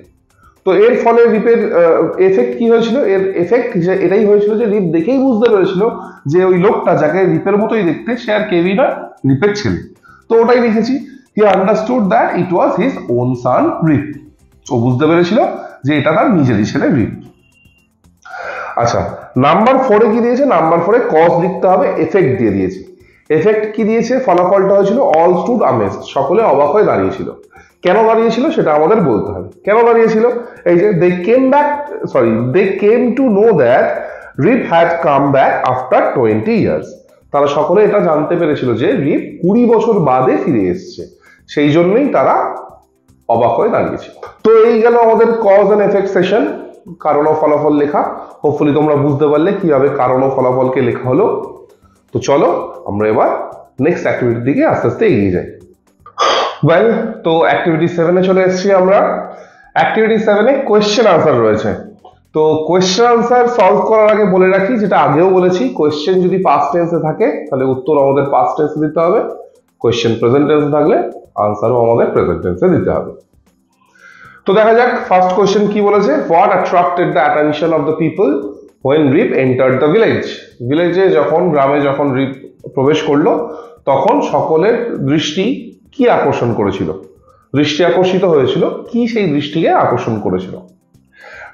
তো এর ফলে রিপের এফেক্ট কি হয়েছিল? এর এফেক্ট এটাই হয়েছিল যে রিপ দেখেই বুঝতে পেরেছিল যে ওই লোকটা যাকে রিপের মতোই দেখতে, সে আর কেউই না, রিপের ছেলে। তো ওটাই লিখেছি, he understood that it was his own son Rip, ও বুঝতে পেরেছিল যে এটা তার নিজেরই ছেলে রিপ। আচ্ছা, নাম্বার 4 এ কি দিয়েছে? নাম্বার 4 এ কজ লিখতে হবে, এফেক্ট দিয়ে দিয়েছে। এফেক্ট কি দিয়েছে? ফলাফলটা হয়েছিল অল স্টুড আমেজড, সকলে অবাক হয়ে দাঁড়িয়েছিল। কেন দাঁড়িয়েছিল সেটা আমাদের বলতে হবে। কেন দাঁড়িয়েছিল? এই যে they came to know that Rip had come back after 20 years, তারা সকলে এটা জানতে পেরেছিল যে রিপ 20 বছর বাদে ফিরে এসেছে, সেই জন্যই তারা অবাক হয়ে দাঁড়িয়েছিল। তো এই গেল আমাদের কজ এন্ড এফেক্ট সেশন, কারণ ও ফলাফল লেখা। হোপফুলি তোমরা বুঝতে পারলে কিভাবে কারণ ও ফলাফলকে লেখা হলো। তো চলো আমরা এবার নেক্সট অ্যাক্টিভিটির দিকে আস্তে আস্তে এগিয়ে যাই। ওয়েল, তো অ্যাক্টিভিটি 7 এ চলে এসেছি আমরা। অ্যাক্টিভিটি 7 এ কোয়েশ্চেন আনসার রয়েছে। তো কোয়েশ্চেন আনসার সলভ করার আগে বলে রাখি, যেটা আগেও বলেছি, কোয়েশ্চেন যদি পাস্ট টেন্সে থাকে তাহলে উত্তর আমাদের পাস্ট টেন্সে দিতে হবে, কোয়েশ্চেন প্রেজেন্ট টেন্সে থাকলে আনসারও আমাদের প্রেজেন্ট টেন্সে দিতে হবে। তো দেখা যাক ফার্স্ট কোয়েশ্চেন কি বলেছে। What attracted the attention of the people when Rip entered the village? ভিলেজে যখন, গ্রামে যখন রিপ প্রবেশ করলো তখন সকলের দৃষ্টি কি আকর্ষণ করেছিল? দৃষ্টি আকর্ষিত হয়েছিল কি, সেই দৃষ্টিকে আকর্ষণ করেছিল?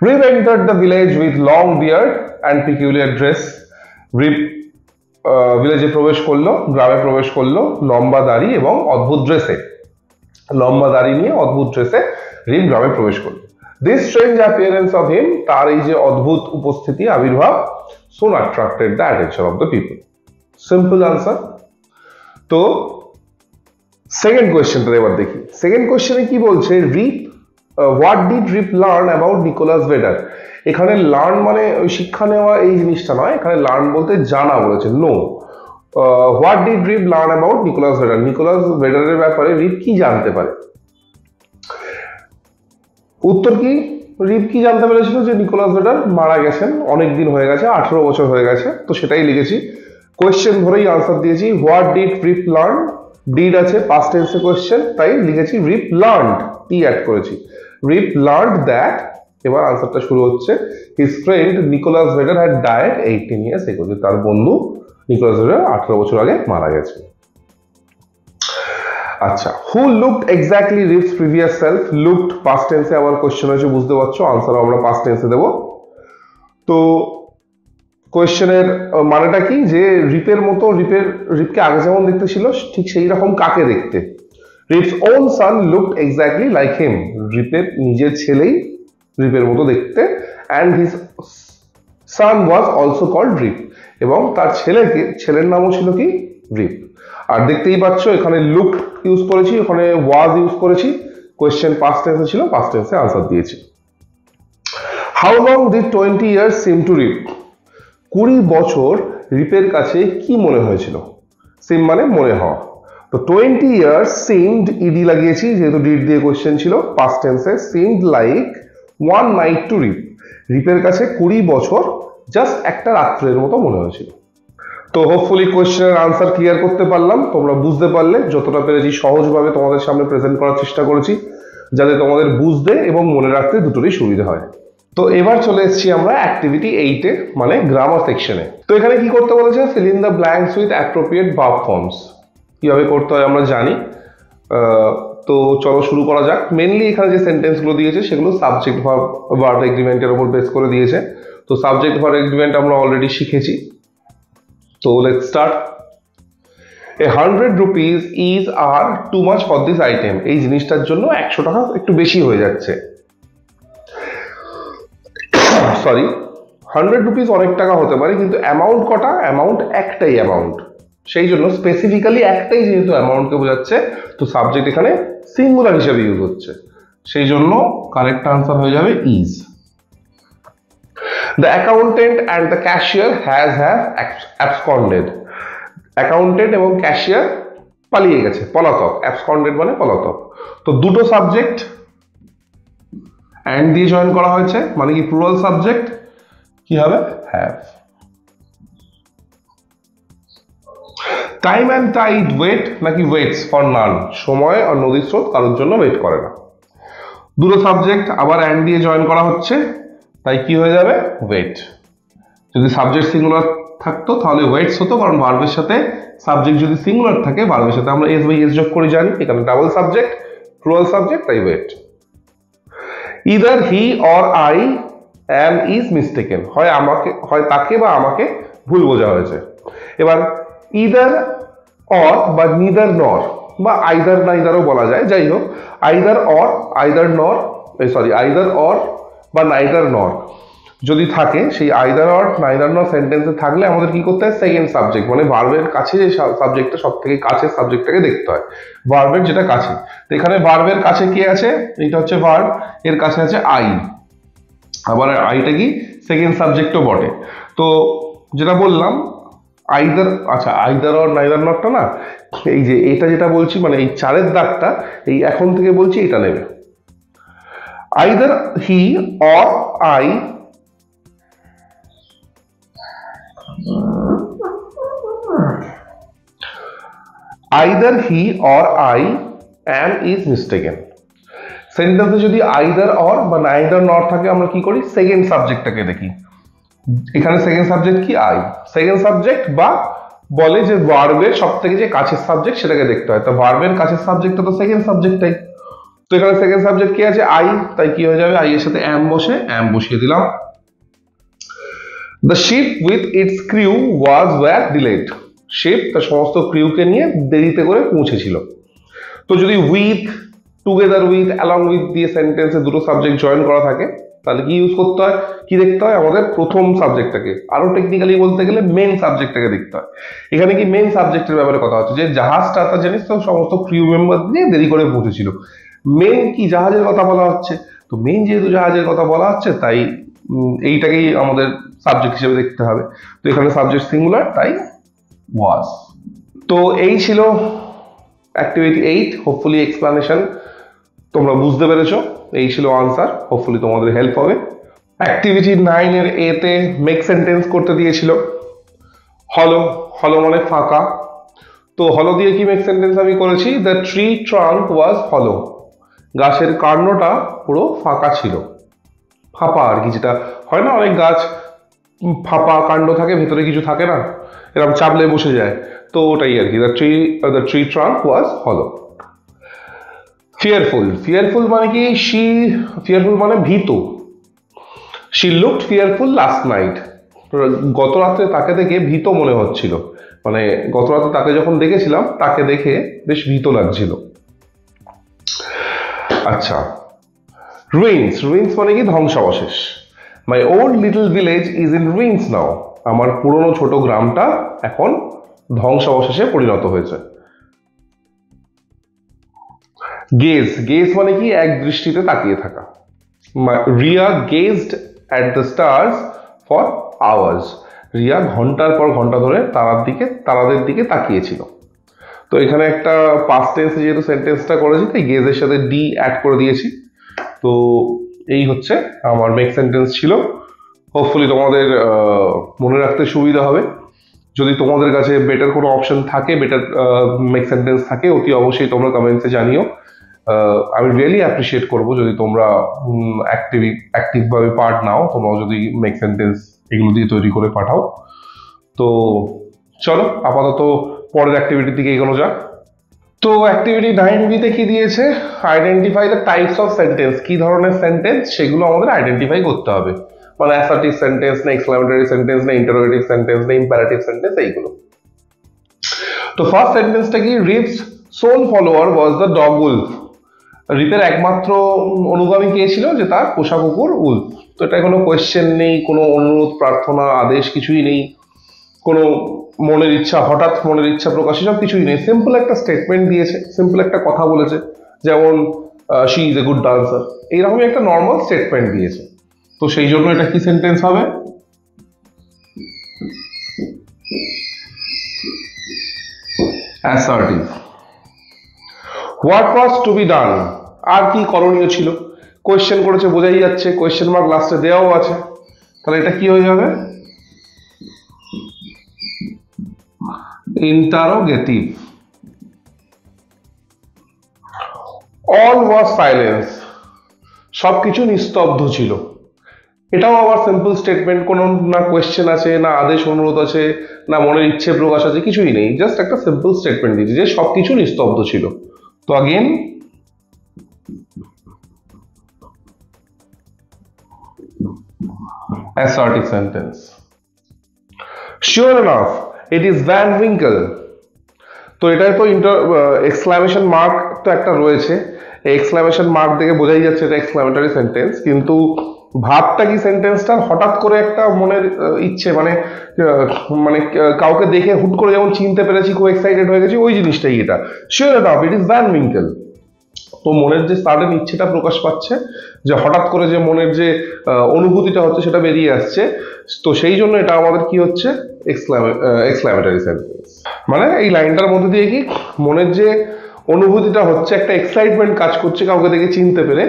Rip entered the village with long beard and peculiar dress. রিপ ভিলেজে প্রবেশ করলো, গ্রামে প্রবেশ করলো লম্বা দাড়ি এবং অদ্ভুত ড্রেসে। লম্বা দাড়ি নিয়ে অদ্ভুত ড্রেসে রিপ গ্রামে প্রবেশ করলো। This strange appearance of him, তার এই যে অদ্ভুত উপস্থিতি আবির্ভাব, soon attracted the attention of the people. Simple answer. তো সেকেন্ড কোয়েশ্চেনটা এবার দেখি। সেকেন্ড কোয়েশ্চেনে কি বলছে, Rip what did Rip learn about Nicholas Vedder. এখানে লার্ন মানে ওই শিক্ষা নেওয়া এই জিনিসটা নয়, এখানে লার্ন বলতে জানা বলেছে, no. What did Rip learn about Nicholas Vedder, Nicholas ভেডারের ব্যাপারে রিপ কি জানতে পারে। উত্তর কি, রিপ কি জানতে পেরেছিল যে নিকোলাস ভেডার মারা গেছেন, অনেক দিন হয়ে গেছে, 18 বছর হয়ে গেছে, তো সেটাই লিখেছি। কোয়েশ্চেন ধরেই আনসার দিয়েছি, what did Rip learn, did আছে পাস্ট টেন্সে কোয়েশ্চেন, তাই লিখেছি রিপ লার্নড, টি অ্যাড করেছি, রিপ লার্নড দ্যাট। এবার আনসারটা শুরু হচ্ছে, his friend Nicholas Vedder had died 18 years ago, তার বন্ধু নিকোলাস ভেডার 18 বছর আগে মারা গেছে। আচ্ছা, who looked exactly Rip's previous self, looked past টেন্সে আবার কোশ্চেন হয়েছে, বুঝতে পারছো, আনসারও আমরা পাস্ট টেন্সে দেব। তো কোয়েশ্চেনের মানেটা কি, যে রিপের মতো, রিপকে আগে যেমন দেখতে ছিল ঠিক সেই রকম কাকে দেখতে, Rip's own son looked exactly like him, রিপের নিজের ছেলেই রিপের মতো দেখতে, and his son was also called Rip, এবং তার ছেলের নামও ছিল কি, রিপ। আর দেখতেই পাচ্ছ এখানে লুক ইউজ করেছি, ওখানে ওয়াজ ইউজ করেছি, কোয়েশ্চেন পাস্ট টেন্সে ছিল, পাস্ট টেন্সে আনসার দিয়েছি। How long did 20 years seem to Rip, 20 বছর রিপের কাছে কি মনে হয়েছিল, সিম মানে মনে হওয়া, তো 20 ইয়ার্স সিমড, ইডি লাগিয়েছি যেহেতু ডিড দিয়ে কোয়েশ্চেন ছিল, পাস্ট টেন্সে seemed like one night to Rip, রিপের কাছে 20 বছর জাস্ট একটা রাত্রের মতো মনে হয়েছিল। তো হোপফুলি কোয়েশ্চেনের আনসার ক্লিয়ার করতে পারলাম, তোমরা বুঝতে পারলে, যতটা পেরেছি সহজভাবে তোমাদের সামনে প্রেজেন্ট করার চেষ্টা করেছি, যাতে তোমাদের বুঝতে এবং মনে রাখতে দুটোরই সুবিধা হয়। তো এবার চলে এসেছি আমরা অ্যাক্টিভিটি 8-এ, মানে গ্রামার সেকশনে। তো এখানে কি করতে বলেছে, fill in the blanks with appropriate verb forms. কিভাবে করতে হয় আমরা জানি, তো চলো শুরু করা যাক। মেনলি এখানে যে সেন্টেন্সগুলো দিয়েছে সেগুলো সাবজেক্ট ভার্ব এগ্রিমেন্টের উপর বেস করে দিয়েছে। তো সাবজেক্ট ভার্ব এগ্রিমেন্ট আমরা অলরেডি শিখেছি। তো let's start. 100 rupees is are too much for this item, এই জিনিসটার জন্য 100 টাকা একটু বেশি হয়ে যাচ্ছে। সরি, 100 rupees অনেক টাকা হতে পারে, কিন্তু অ্যামাউন্ট কটা, অ্যামাউন্ট একটাই অ্যামাউন্ট, সেই জন্য স্পেসিফিক্যালি একটাই যেহেতু অ্যামাউন্টকে বোঝাচ্ছে, তো সাবজেক্ট এখানে সিঙ্গুলার হিসেবে ইউজ হচ্ছে, সেই জন্য কারেক্ট আনসার হয়ে যাবে is. The accountant and the cashier have absconded. Accountant এবং ক্যাশিয়ার পালিয়ে গেছে, পলাতক, অ্যাবসকন্ডেড মানে পলাতক। তো দুটো সাবজেক্ট অ্যান্ড দিয়ে জয়েন করা হয়েছে, মানে কি প্লুরাল সাবজেক্ট, কি হবে, have. Time and tide wait নাকি ওয়েটস ফর নান, সময় আর নদীর স্রোত কারোর জন্য ওয়েট করে না। দুটো সাবজেক্ট আবার অ্যান্ড দিয়ে জয়েন করা হচ্ছে, তাই কি হয়ে যাবে, ওয়েট। যদি সাবজেক্ট সিঙ্গুলার থাকতো তাহলে ওয়েটস হতো, কারণ ভার্বের সাথে সাবজেক্ট যদি সিঙ্গুলার থাকে, ভার্বের সাথে আমরা এস বাই এস যোগ করে জানি, এখানে ডাবল সাবজেক্ট, প্লুরাল সাবজেক্ট, তাই wait. Either he or I am is mistaken, হয় তাকে বা আমাকে ভুল বোঝা হয়েছে। এবার ইদার অর বা নিদার নর বা আইদার নাইদারও বলা যায়, যাই হোক, আইদার অর, আইদার নর, আইদার অর বা নাইদার নর যদি থাকে, সেই আইদার অর নাইদার নর সেন্টেন্সে থাকলে আমাদের কি করতে হয়, সেকেন্ড সাবজেক্ট মানে ভার্বের কাছে যে সাবজেক্টটা সব থেকে কাছে সাবজেক্টটাকে দেখতে হয়, ভার্বের যেটা কাছে। তো এখানে ভার্বের কাছে কি আছে, এটা হচ্ছে ভার্ব, এর কাছে আছে আই, আবার আইটা কি সেকেন্ড সাবজেক্টও বটে। তো যেটা বললাম আইদার, আচ্ছা আইদার অর নাইদার নটটা না, এই যে এটা যেটা বলছি মানে এই চারের দাগটা, এই এখন থেকে বলছি এটা নেবে, either he or I either he or I am is mistaken। সেন্টেন্সে যদি আইদার অর বা নাইদার নর থাকে, আমরা কি করি, সেকেন্ড সাবজেক্টটাকে দেখি। এখানে সেকেন্ড সাবজেক্ট কি, আই, সেকেন্ড সাবজেক্ট, বা বলে যে ভার্বের সব থেকে যে কাছের সাবজেক্ট সেটাকে দেখতে হয়, তো ভার্বের কাছের সাবজেক্টটা তো সেকেন্ড সাবজেক্টটাই। তো এখানে সেকেন্ড সাবজেক্ট কি আছে, আই, তাই কি হয়ে যাবে, আই এর সাথে অ্যাম বসে, অ্যাম বসিয়ে দিলাম। The ship with its crew was were delayed, ship তার সমস্ত ক্রিউকে নিয়ে দেরিতে করে পৌঁছেছিল। তো যদি with, together with, along with দিয়ে সেন্টেন্সে দুটো সাবজেক্ট জয়েন করা থাকে তাহলে কি ইউজ করতে হয়, কি দেখতে হয়, আমাদের প্রথম সাবজেক্টটাকে, আরো টেকনিক্যালি বলতে গেলে মেন সাবজেক্টটাকে দেখতে হয়। এখানে কি মেন সাবজেক্টের ব্যাপারে কথা হচ্ছে, যে জাহাজটা তার জানিস তো সমস্ত ক্রিউ মেম্বার দিয়ে দেরি করে পৌঁছেছিল, মেন কি জাহাজের কথা বলা হচ্ছে। তো মেন যেহেতু জাহাজের কথা বলা হচ্ছে তাই এইটাকেই আমাদের সাবজেক্ট হিসেবে দেখতে হবে। তো এখানে সাবজেক্ট সিঙ্গুলার, তাই ওয়াজ। তো এই ছিল অ্যাক্টিভিটি 8। হোপফুলি এক্সপ্লানেশন তোমরা বুঝতে পেরেছো, এই ছিল আনসার, হোপফুলি তোমাদের হেল্প হবে। অ্যাক্টিভিটি 9 এর এ তে মেক সেন্টেন্স করতে দিয়েছিল হলো, হলো মানে ফাঁকা। তো হলো দিয়ে কি মেক সেন্টেন্স আমি করেছি, দ্য ট্রি ট্রাঙ্ক ওয়াজ হলো, গাছের কাণ্ডটা পুরো ফাঁকা ছিল, ফাঁপা আর কি, যেটা হয় না অনেক গাছ ফাঁপা কাণ্ড থাকে, ভেতরে কিছু থাকে না, এরকম চাপলে বসে যায়, তো ওটাই আর কি, দ্য ট্রি ট্রাঙ্ক ওয়াজ হলো। ফিয়ারফুল, ফিয়ারফুল মানে কি, ফিয়ারফুল মানে ভীত। She looked fearful last night, গত রাত্রে তাকে দেখে ভীত মনে হচ্ছিল, মানে গত রাতে তাকে যখন দেখেছিলাম তাকে দেখে বেশ ভীত লাগছিল। আচ্ছা, রুইন্স, রুইন্স মানে কি ধ্বংসাবশেষ। My old little village is in ruins now, আমার পুরনো ছোট গ্রামটা এখন ধ্বংসাবশেষে পরিণত হয়েছে। গেজ, গেজ মানে কি এক দৃষ্টিতে তাকিয়ে থাকা। Riya gazed at the stars for hours, Riya ঘন্টার পর ঘন্টা ধরে তারাদের দিকে তাকিয়েছিল। তো এখানে একটা পাস্ট টেন্সে যেহেতু সেন্টেন্সটা করেছি তাই গেজের সাথে ডি অ্যাড করে দিয়েছি। তো এই হচ্ছে আমার মেক সেন্টেন্স ছিল, হোপফুলি তোমাদের মনে রাখতে সুবিধা হবে। যদি তোমাদের কাছে বেটার কোনো অপশন থাকে, বেটার মেক সেন্টেন্স থাকে, অতি অবশ্যই তোমরা কমেন্টসে জানিও। আমি রিয়েলি অ্যাপ্রিসিয়েট করবো যদি তোমরা অ্যাক্টিভভাবে পার্ট নাও, তোমরাও যদি মেক সেন্টেন্স এগুলো দিয়ে তৈরি করে পাঠাও। তো চলো আপাতত পরের অ্যাক্টিভিটির দিকে এগোনো যাক। তো অ্যাক্টিভিটি 9B-তে কি দিয়েছে, identify the types of sentence, কি ধরনের সেন্টেন্স সেগুলো আমাদের আইডেন্টিফাই করতে হবে, মানে অ্যাসার্টিভ সেন্টেন্স না, এক্সক্লামেটরি সেন্টেন্স না, ইন্টারোগেটিভ সেন্টেন্স না, ইম্পারেটিভ সেন্টেন্স, এইগুলো। তো ফার্স্ট সেন্টেন্সটা কি, Rip's sole follower was the dog Wolf, রিপের একমাত্র অনুগামী কে ছিল, যে তার পোষা কুকুর উলফ। তো এটা কোনো কোয়েশ্চেন নেই, কোনো অনুরোধ প্রার্থনা আদেশ কিছুই নেই, কোনো মনের ইচ্ছা, হঠাৎ মনের ইচ্ছা প্রকাশ, সব কিছুই নেই, সিম্পল একটা স্টেটমেন্ট দিয়েছে, সিম্পল একটা কথা বলেছে, যেমন she is a good dancer, এইরকমই একটা নর্মাল স্টেটমেন্ট দিয়েছে। তো সেই জন্য এটা কি সেন্টেন্স হবে, assertive. What was to be done, আর কি করণীয় ছিল, কোয়েশ্চেন করেছে বোঝাই যাচ্ছে, কোয়েশ্চেন মার্ক লাস্টে দেওয়াও আছে, তাহলে এটা কি হয়ে যাবে, ইন্টারোগেটিভ। অল ওয়াজ সাইলেন্স, সবকিছু নিস্তব্ধ ছিল, এটাও আবার সিম্পল স্টেটমেন্ট, কোনো না কোয়েশ্চেন আছে, না আদেশ অনুরোধ আছে, না মনের ইচ্ছে প্রকাশ আছে, কিছুই নেই, জাস্ট একটা সিম্পল স্টেটমেন্ট দিয়েছে যে সবকিছু নিস্তব্ধ ছিল। তো again assertive sentence. Sure enough, it is Van Winkle. তো এটাই তো এক্সক্লামেশন মার্ক তো একটা রয়েছে, এই এক্সক্লামেশন মার্ক দেখে বোঝাই যাচ্ছে এটা এক্সক্লামেটরি সেন্টেন্স, কিন্তু ভাবটা কি সেন্টেন্সটার, হঠাৎ করে একটা মনের ইচ্ছে, মানে কাউকে দেখে হুট করে যেমন চিনতে পেরেছি, খুব এক্সাইটেড হয়ে গেছি, ওই জিনিসটাই এটা। Sure enough it is Van Winkle, তো মনের যে সাডেন ইচ্ছেটা প্রকাশ পাচ্ছে, যে হঠাৎ করে যে মনের যে অনুভূতিটা হচ্ছে সেটা বেরিয়ে আসছে, তো সেই জন্য এটা আমাদের কি হচ্ছে, এক্সক্লামেটরি সেন্টেন্স। মানে এই লাইনটার মধ্যে দিয়ে কি মনের যে অনুভূতিটা হচ্ছে, একটা এক্সাইটমেন্ট কাজ করছে কাউকে দেখে চিনতে পেরে,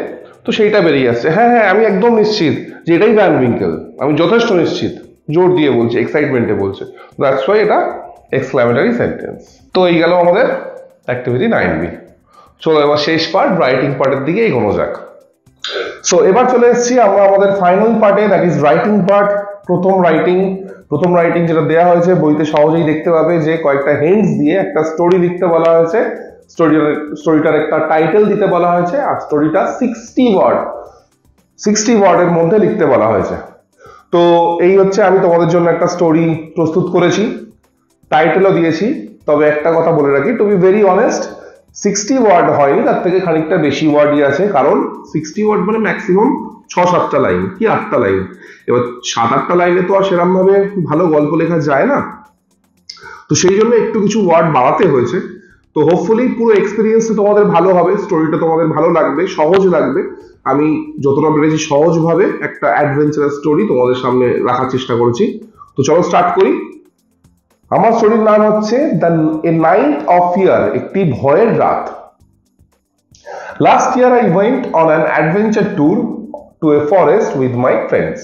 তো সেইটা বেরিয়ে আসছে, হ্যাঁ হ্যাঁ আমি একদম নিশ্চিত যে এটাই ভ্যান উইঙ্কেল, আমি যথেষ্ট নিশ্চিত, জোর দিয়ে বলছে, এক্সাইটমেন্টে বলছে, দ্যাটস ওয়াই এটা এক্সক্লামেটরি সেন্টেন্স। তো এই গেল আমাদের অ্যাক্টিভিটি 9B। চলো এবার শেষ পার্ট, রাইটিং পার্টের দিকে এগোনো যাক। সো এবার চলে এসেছি আমরা আমাদের ফাইনাল পার্টে, দ্যাট ইজ রাইটিং পার্ট। প্রথম রাইটিং যেটা দেওয়া হয়েছে বইতে সহজেই দেখতে পাবে, যে কয়েকটা হিন্টস দিয়ে একটা স্টোরি লিখতে বলা হয়েছে, স্টোরিটার একটা টাইটেল দিতে বলা হয়েছে, আর স্টোরিটা 60 ওয়ার্ডের মধ্যে লিখতে বলা হয়েছে। তো এই হচ্ছে আমি তোমাদের জন্য একটা স্টোরি প্রস্তুত করেছি, টাইটেলও দিয়েছি। তবে একটা কথা বলে রাখি, to be very honest, 60 word হয়নি, তার থেকে খানিকটা বেশি ওয়ার্ডই আছে, কারণ 60 ওয়ার্ড মানে ম্যাক্সিমাম 6-7টা লাইন কি 8টা লাইন। এবার 7-8টা লাইনে তো আর সেরকম ভাবে ভালো গল্প লেখা যায় না, তো সেই জন্য একটু কিছু ওয়ার্ড বাড়াতে হয়েছে। তো হোপফুলি পুরো এক্সপিরিয়েন্সটা তোমাদের ভালো হবে, স্টোরিটা তোমাদের ভালো লাগবে, সহজ লাগবে। আমি যতটা পেরেছি সহজভাবে একটা অ্যাডভেঞ্চারাস স্টোরি তোমাদের সামনে রাখার চেষ্টা করেছি। তো চলো স্টার্ট করি। আমার স্টোরির নাম হচ্ছে the a night of fear, একটি ভয়ের রাত। Last year I went on an adventure tour to a forest with my friends.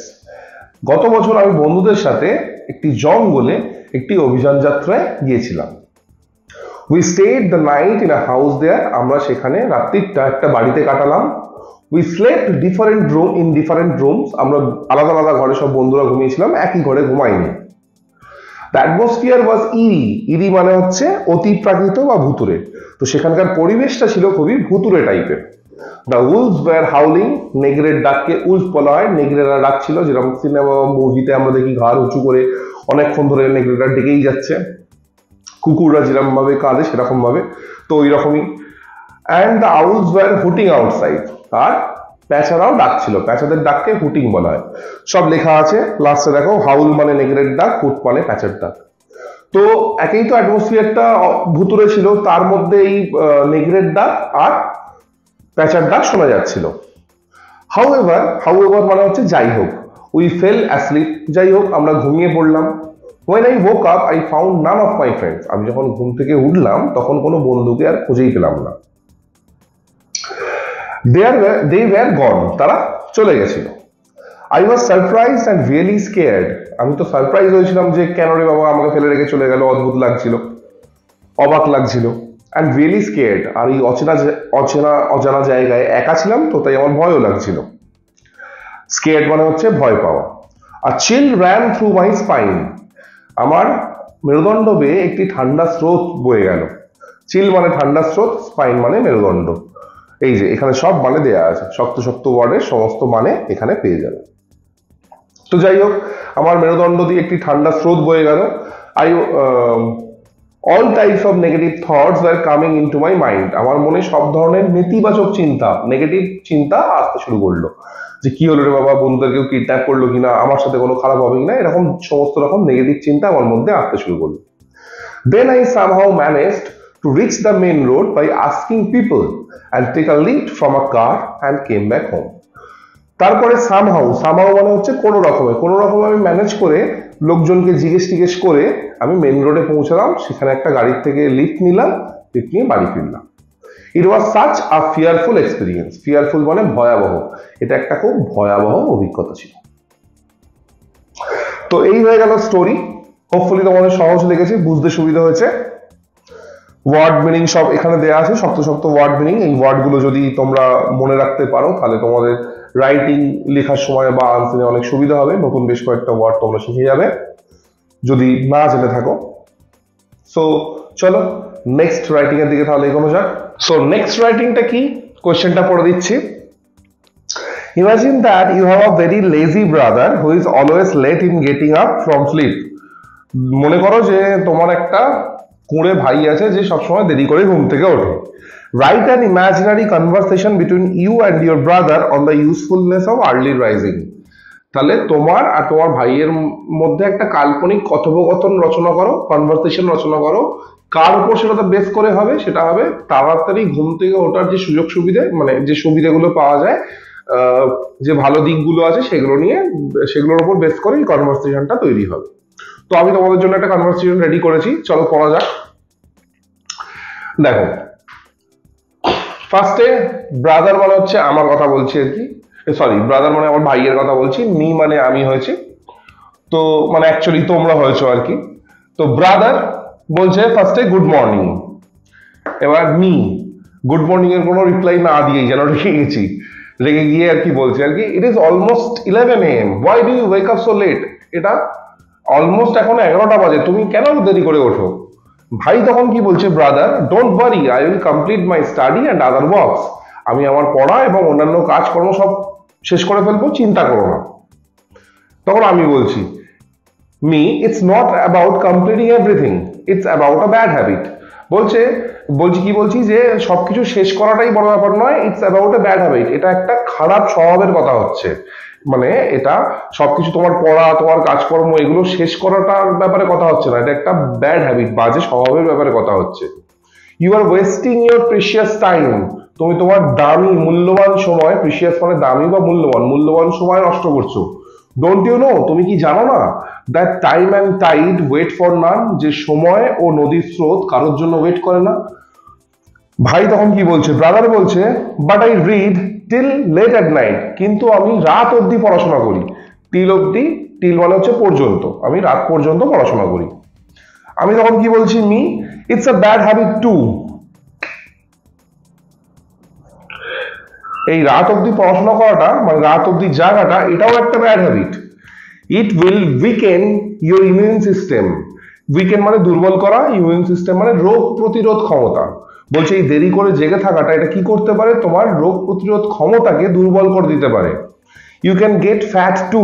গত বছর আমি বন্ধুদের সাথে একটি জঙ্গলে একটি অভিযান যাত্রায় গিয়েছিলাম। We stayed the night in a house there, আমরা সেখানে রাত্রিটা একটা বাড়িতে কাটালাম। উই স্লেপ্ট ডিফারেন্ট রুমস, আমরা আলাদা আলাদা ঘরে সব বন্ধুরা ঘুমিয়েছিলাম, একই ঘরে ঘুমাইনি। দ্য অ্যাটমসফিয়ার ওয়াজ ইরি মানে হচ্ছে অতি প্রাকৃত বা ভুতুরে, তো সেখানকার পরিবেশটা ছিল খুবই ভুতুরে টাইপের। দ্য উলভস ওয়্যার হাউলিং, নেগরের ডাককে উলফ বলা হয়, নেগরেরা ডাকছিল, যেরকম সিনেমা মুভিতে আমরা দেখি ঘাড় উঁচু করে অনেকক্ষণ ধরে নেগরেরা ডেকেই যাচ্ছে, কুকুররা যেরকম ভাবে কাঁদে সেরকম ভাবে, তো ওই রকমই। And the owls were hooting outside, আর প্যাঁচারাও ডাকছিল, প্যাঁচাদের ডাককে হুটিং বলা হয়। সব লেখা আছে লাস্টে দেখো, হাউল মানে নেগরের ডাক, হুট মানে প্যাঁচার ডাক। তো একেই তো অ্যাটমসফিয়ারটা ভুতুরে ছিল, তার মধ্যে এই নেগরের ডাক আর প্যাঁচার ডাক শোনা যাচ্ছিল। হাউএভার মানে হচ্ছে যাই হোক, উই ফেল অ্যাসলিপ, যাই হোক আমরা ঘুমিয়ে পড়লাম। When I woke up, I found none of my friends. আমি যখন ঘুম থেকে উঠলাম তখন কোনো বন্ধুকে আর খুঁজেই পেলাম না। They were gone, তারা চলে গেছিল। I was surprised and really scared. আমি তো সারপ্রাইজ হয়েছিলাম যে কেন রে বাবা আমাকে ফেলে রেখে চলে গেল, অদ্ভুত লাগছিল, অবাক লাগছিল। And really scared, আর এই অজানা জায়গায় একা ছিলাম তো তাই আমার ভয়ও লাগছিল। Scared মানে হচ্ছে ভয় পাওয়া। A chill ran through my spine. আমার মেরুদণ্ড বেয়ে একটি ঠান্ডা স্রোত বয়ে গেল। চিল মানে ঠান্ডা স্রোত, স্পাইন মানে মেরুদণ্ড। এই যে এখানে সব মানে দেয়া আছে, শক্ত শক্ত ওয়ার্ডের সমস্ত মানে এখানে পেয়ে যাবে। তো যাই হোক, আমার মেরুদণ্ড দিয়ে একটি ঠান্ডা স্রোত বয়ে গেল। All types of negative thoughts were coming into my mind, আমার মনে সব ধরনের নেতিবাচক চিন্তা, নেগেটিভ চিন্তা আসতে শুরু করলো, যে কি হলো রে বাবা, বন্ধুদের কেউ কিডন্যাপ করলো কিনা, আমার সাথে কোনো খারাপ হবে কিনা, এরকম সমস্ত রকম নেগেটিভ চিন্তা আমার মধ্যে আসতে শুরু করলো। Then I somehow managed to reach the main road by asking people and take a lift from a car and came back home. তারপরে সামহাউ মানে হচ্ছে কোনো রকমে আমি ম্যানেজ করে, লোকজনকে জিজ্ঞেস করে আমি মেন রোডে পৌঁছালাম, সেখানে একটা গাড়ির থেকে লিফট নিলাম, লিফট নিয়ে বাড়ি ফিরলাম। It was such a fearful experience, fearful মানে ভয়াবহ, এটা একটা খুব ভয়াবহ অভিজ্ঞতা ছিল। তো এই হয়ে গেল স্টোরি। হোপফুলি তোমাদের সহজ লেগেছে, বুঝতে সুবিধা হয়েছে। ওয়ার্ড মিনিং সব এখানে দেওয়া আছে, শক্ত ওয়ার্ড মিনিং। এই ওয়ার্ডগুলো যদি তোমরা মনে রাখতে পারো তাহলে তোমাদের রাইটিং লেখার সময় বা আনসারে অনেক সুবিধা হবে, নতুন বেশ কয়েকটা ওয়ার্ড তোমরা শিখে যাবে যদি না জেনে থাকো। সো চলো নেক্সট রাইটিং এর দিকে তাহলে এগোনো যাক। সো নেক্সট রাইটিংটা কি, কোয়েশ্চেনটা পড়ে দিচ্ছি। Imagine that you have a very lazy brother who is always late in getting up from sleep. মনে করো যে তোমার একটা কুঁড়ে ভাই আছে যে সবসময় দেরি করে ঘুম থেকে ওঠে। Write an imaginary conversation between you and your brother on the usefulness of early rising. তাহলে তোমার আর তোমার ভাইয়ের মধ্যে একটা কাল্পনিক কথোপকথন রচনা করো, কনভারসেশন রচনা করো। কার উপর সেটা বেস করে হবে, সেটা হবে তাড়াতাড়ি ঘুম থেকে ওঠার যে সুযোগ সুবিধা, মানে যে সুবিধাগুলো পাওয়া যায়, যে ভালো দিকগুলো আছে সেগুলো নিয়ে, সেগুলোর উপর বেস করে এই কনভারসেশনটা তৈরি হবে। তো আমি তোমাদের জন্য একটা কনভারসেশন রেডি করেছি, চলো পড়া যাক। দেখো, ফার্স্টে ব্রাদার মানে হচ্ছে আমার কথা বলছি আর কি, সরি ব্রাদার মানে আমার ভাইয়ের কথা বলছি, মি মানে আমি হয়েছি, তো মানে অ্যাকচুয়ালি তোমরা হয়েছো আর কি। তো ব্রাদার বলছে ফার্স্টে গুড মর্নিং, এবার মি গুড মর্নিং এর কোনো রিপ্লাই না দিয়েই যেন রেগে গিয়ে আর কি বলছে আর কি, it is almost 11 AM, why do you wake up so late, এটা অলমোস্ট এখন 11টা বাজে, তুমি কেন দেরি করে ওঠো। ভাই তখন কি বলছে, brother don't worry, I will complete my study and other works, আমি আমার পড়া এবং অন্যান্য কাজকর্ম সব শেষ করে ফেলবো, চিন্তা করো না। তখন আমি বলছি, me it's not about completing everything, it's about a bad habit. বলছি যে সবকিছু শেষ করাটাই বড় ব্যাপার নয়, it's about a bad habit, এটা একটা খারাপ স্বভাবের কথা হচ্ছে। মানে এটা সবকিছু তোমার পড়া, তোমার কাজকর্ম এগুলো শেষ করাটার ব্যাপারে কথা হচ্ছে না, এটা একটা ব্যাড হ্যাবিট, বাজে স্বভাবের ব্যাপারে কথা হচ্ছে। You are wasting your precious time, তুমি তোমার দামি মূল্যবান সময়, প্রিশিয়াস মানে দামি বা মূল্যবান সময় নষ্ট করছো। ডোন্ট ইউ নো, তুমি কি জানো না, that time and tide wait for none, যে সময় ও নদীর স্রোত কারোর জন্য ওয়েট করে না। ভাই তখন কি বলছে, ব্রাদার বলছে, but I read till late at night, কিন্তু আমি রাত অবধি পড়াশোনা করি। টিল অবধি, টিল মানে হচ্ছে পর্যন্ত, আমি রাত পর্যন্ত পড়াশোনা করি। আমি তখন কি বলছি, me, it's a bad habit too, এই রাত অবধি পড়াশোনা করাটা মানে রাত অবধি জাগাটা এটাও একটা bad habit. It will weaken your immune system, weaken মানে দুর্বল করা, ইমিউন সিস্টেম মানে রোগ প্রতিরোধ ক্ষমতা। বলছে এই দেরি করে জেগে থাকাটা এটা কি করতে পারে, তোমার রোগ প্রতিরোধ ক্ষমতাকে দুর্বল করে দিতে পারে। You can get fat too,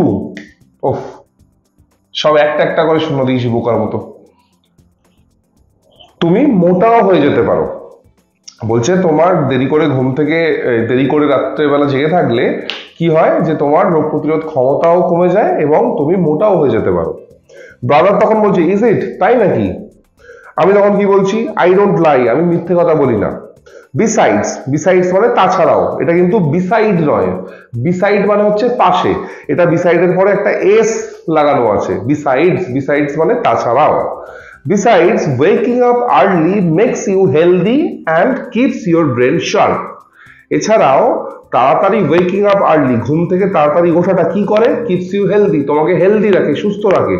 ওফ সব একটা করে শূন্য দিয়েছি বোকার মতো, তুমি মোটাও হয়ে যেতে পারো। বলছে তোমার দেরি করে রাত্রেবেলা জেগে থাকলে কি হয়, যে তোমার রোগ প্রতিরোধ ক্ষমতাও কমে যায় এবং তুমি মোটাও হয়ে যেতে পারো। ব্রাদার তখন বলছে, ইজ ইট, তাই নাকি? আমি তখন কি বলছি, আই ডোন্ট লাই, আমি মিথ্যে কথা বলি না। বিসাইডস মানে তাছাড়াও, এটা কিন্তু বিসাইড নয়, বিসাইড মানে হচ্ছে পাশে, এটা বিসাইডের পরে একটা এস লাগানো আছে, বিসাইডস মানে তাছাড়াও। Besides, waking up early makes you healthy and keeps your brain sharp. এছাড়াও তাড়াতাড়ি ওয়েকিং আপ আর্লি, ঘুম থেকে তাড়াতাড়ি ওঠাটা কি করে, কিপস ইউ হেলদি, তোমাকে হেলদি রাখে, সুস্থ রাখে,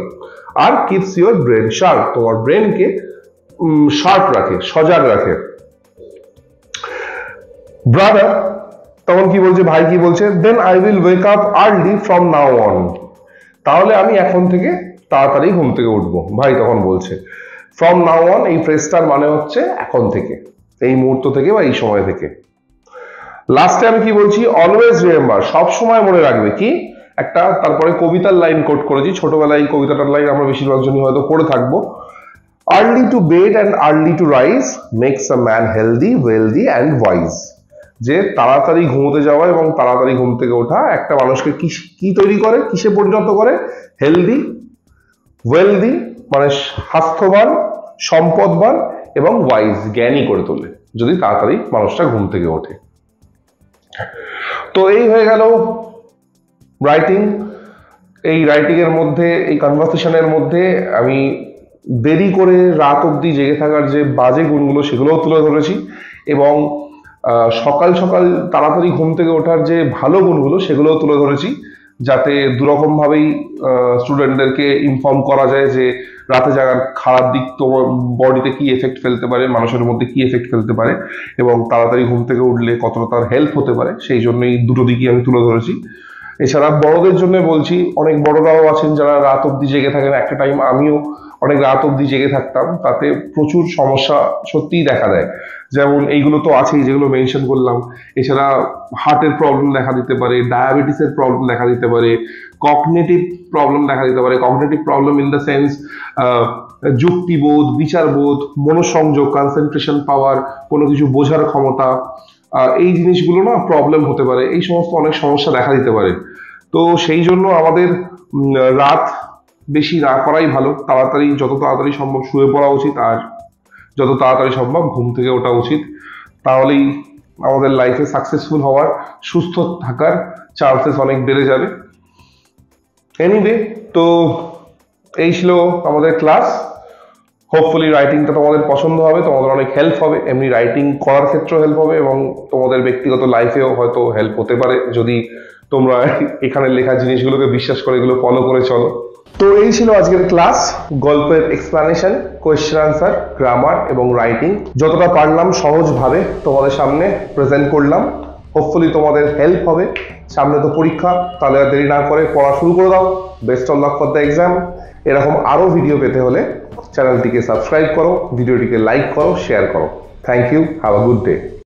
আর কিপস ইউর ব্রেন শার্প, তোমার ব্রেনকে শার্প রাখে, সজাগ রাখে। ব্রাদার তখন কি বলছে, ভাই কি বলছে, then I will wake up early from now on, তাহলে আমি এখন থেকে তাড়াতাড়ি ঘুম থেকে উঠবো। ভাই তখন বলছে, ফ্রম নাও অন, এই ফ্রেজটার মানে হচ্ছে এখন থেকে, এই মুহূর্ত থেকে বা এই সময় থেকে। লাস্টে আমি কি বলছি, অলওয়েজ রিমেম্বার, সব সময় মনে রাখবে কি একটা, তারপরে কবিতার লাইন কোট করেছি, ছোটবেলায় এই কবিতাটার লাইন আমরা বেশিরভাগ জনই হয়তো পড়ে থাকবো। Early to bed and early to rise makes a man healthy, wealthy and wise, যে তাড়াতাড়ি ঘুমোতে যাওয়া এবং তাড়াতাড়ি ঘুম থেকে ওঠা একটা মানুষকে কি তৈরি করে, কিসে পরিণত করে, হেলদি, ওয়েলদি মানে স্বাস্থ্যবান, সম্পদবান এবং ওয়াইজ জ্ঞানী করে তোলে, যদি তাড়াতাড়ি মানুষটা ঘুম থেকে ওঠে। তো এই হয়ে গেল রাইটিং। এই রাইটিং এর মধ্যে, এই কনভারসেশনের মধ্যে আমি দেরি করে রাত অবধি জেগে থাকার যে বাজে গুণগুলো সেগুলোও তুলে ধরেছি, এবং সকাল সকাল তাড়াতাড়ি ঘুম থেকে ওঠার যে ভালো গুণগুলো সেগুলোও তুলে ধরেছি, যাতে দুরকম ভাবেই স্টুডেন্টদেরকে ইনফর্ম করা যায় যে রাতে জাগার খারাপ দিক তোমার বডিতে কি এফেক্ট ফেলতে পারে, মানুষের মধ্যে কি এফেক্ট ফেলতে পারে, এবং তাড়াতাড়ি ঘুম থেকে উঠলে কতটা তার হেল্প হতে পারে, সেই জন্যই দুটো দিকই আমি তুলে ধরেছি। এছাড়া বড়দের জন্য বলছি, অনেক বড়রাও আছেন যারা রাত অবধি জেগে থাকেন, একটা টাইম আমিও অনেক রাত অবধি জেগে থাকতাম, তাতে প্রচুর সমস্যা সত্যিই দেখা দেয়। যেমন এইগুলো তো আছেই যেগুলো মেনশন করলাম, এছাড়া হার্টের প্রবলেম দেখা দিতে পারে, ডায়াবেটিসের প্রবলেম দেখা দিতে পারে, কগনিটিভ প্রবলেম দেখা দিতে পারে। Cognitive problem in the sense যুক্তিবোধ, বিচারবোধ, মনোসংযোগ, কনসেন্ট্রেশন পাওয়ার, কোনো কিছু বোঝার ক্ষমতা, এই জিনিসগুলো না প্রবলেম হতে পারে, এই সমস্ত অনেক সমস্যা দেখা দিতে পারে। তো সেই জন্য আমাদের রাত বেশি না করাই ভালো, যত তাড়াতাড়ি সম্ভব শুয়ে পড়া উচিত, আর যত তাড়াতাড়ি সম্ভব ঘুম থেকে ওঠা উচিত। তাহলেই আমাদের লাইফে সাকসেসফুল হওয়ার, সুস্থ থাকার চান্সেস অনেক বেড়ে যাবে। এনিওয়ে, তো এই ছিল আমাদের ক্লাস। হোপফুলি রাইটিংটা তোমাদের পছন্দ হবে, তোমাদের অনেক হেল্প হবে, এমনি রাইটিং করার ক্ষেত্রেও হেল্প হবে, এবং তোমাদের ব্যক্তিগত লাইফেও হয়তো হেল্প হতে পারে যদি তোমরা এখানে লেখা জিনিসগুলোকে বিশ্বাস করে এগুলো ফলো করে চলো। তো এই ছিল আজকের ক্লাস, গল্পের এক্সপ্লানেশন, কোয়েশ্চেন আনসার, গ্রামার এবং রাইটিং যতটা পারলাম সহজভাবে তোমাদের সামনে প্রেজেন্ট করলাম। হোপফুলি তোমাদের হেল্প হবে। সামনে তো পরীক্ষা, তাহলে আর দেরি না করে পড়া শুরু করে দাও। Best of luck for the exam. এরকম আরো ভিডিও পেতে হলে চ্যানেলটিকে সাবস্ক্রাইব করো, ভিডিওটিকে লাইক করো, শেয়ার করো। Thank you, have a good day.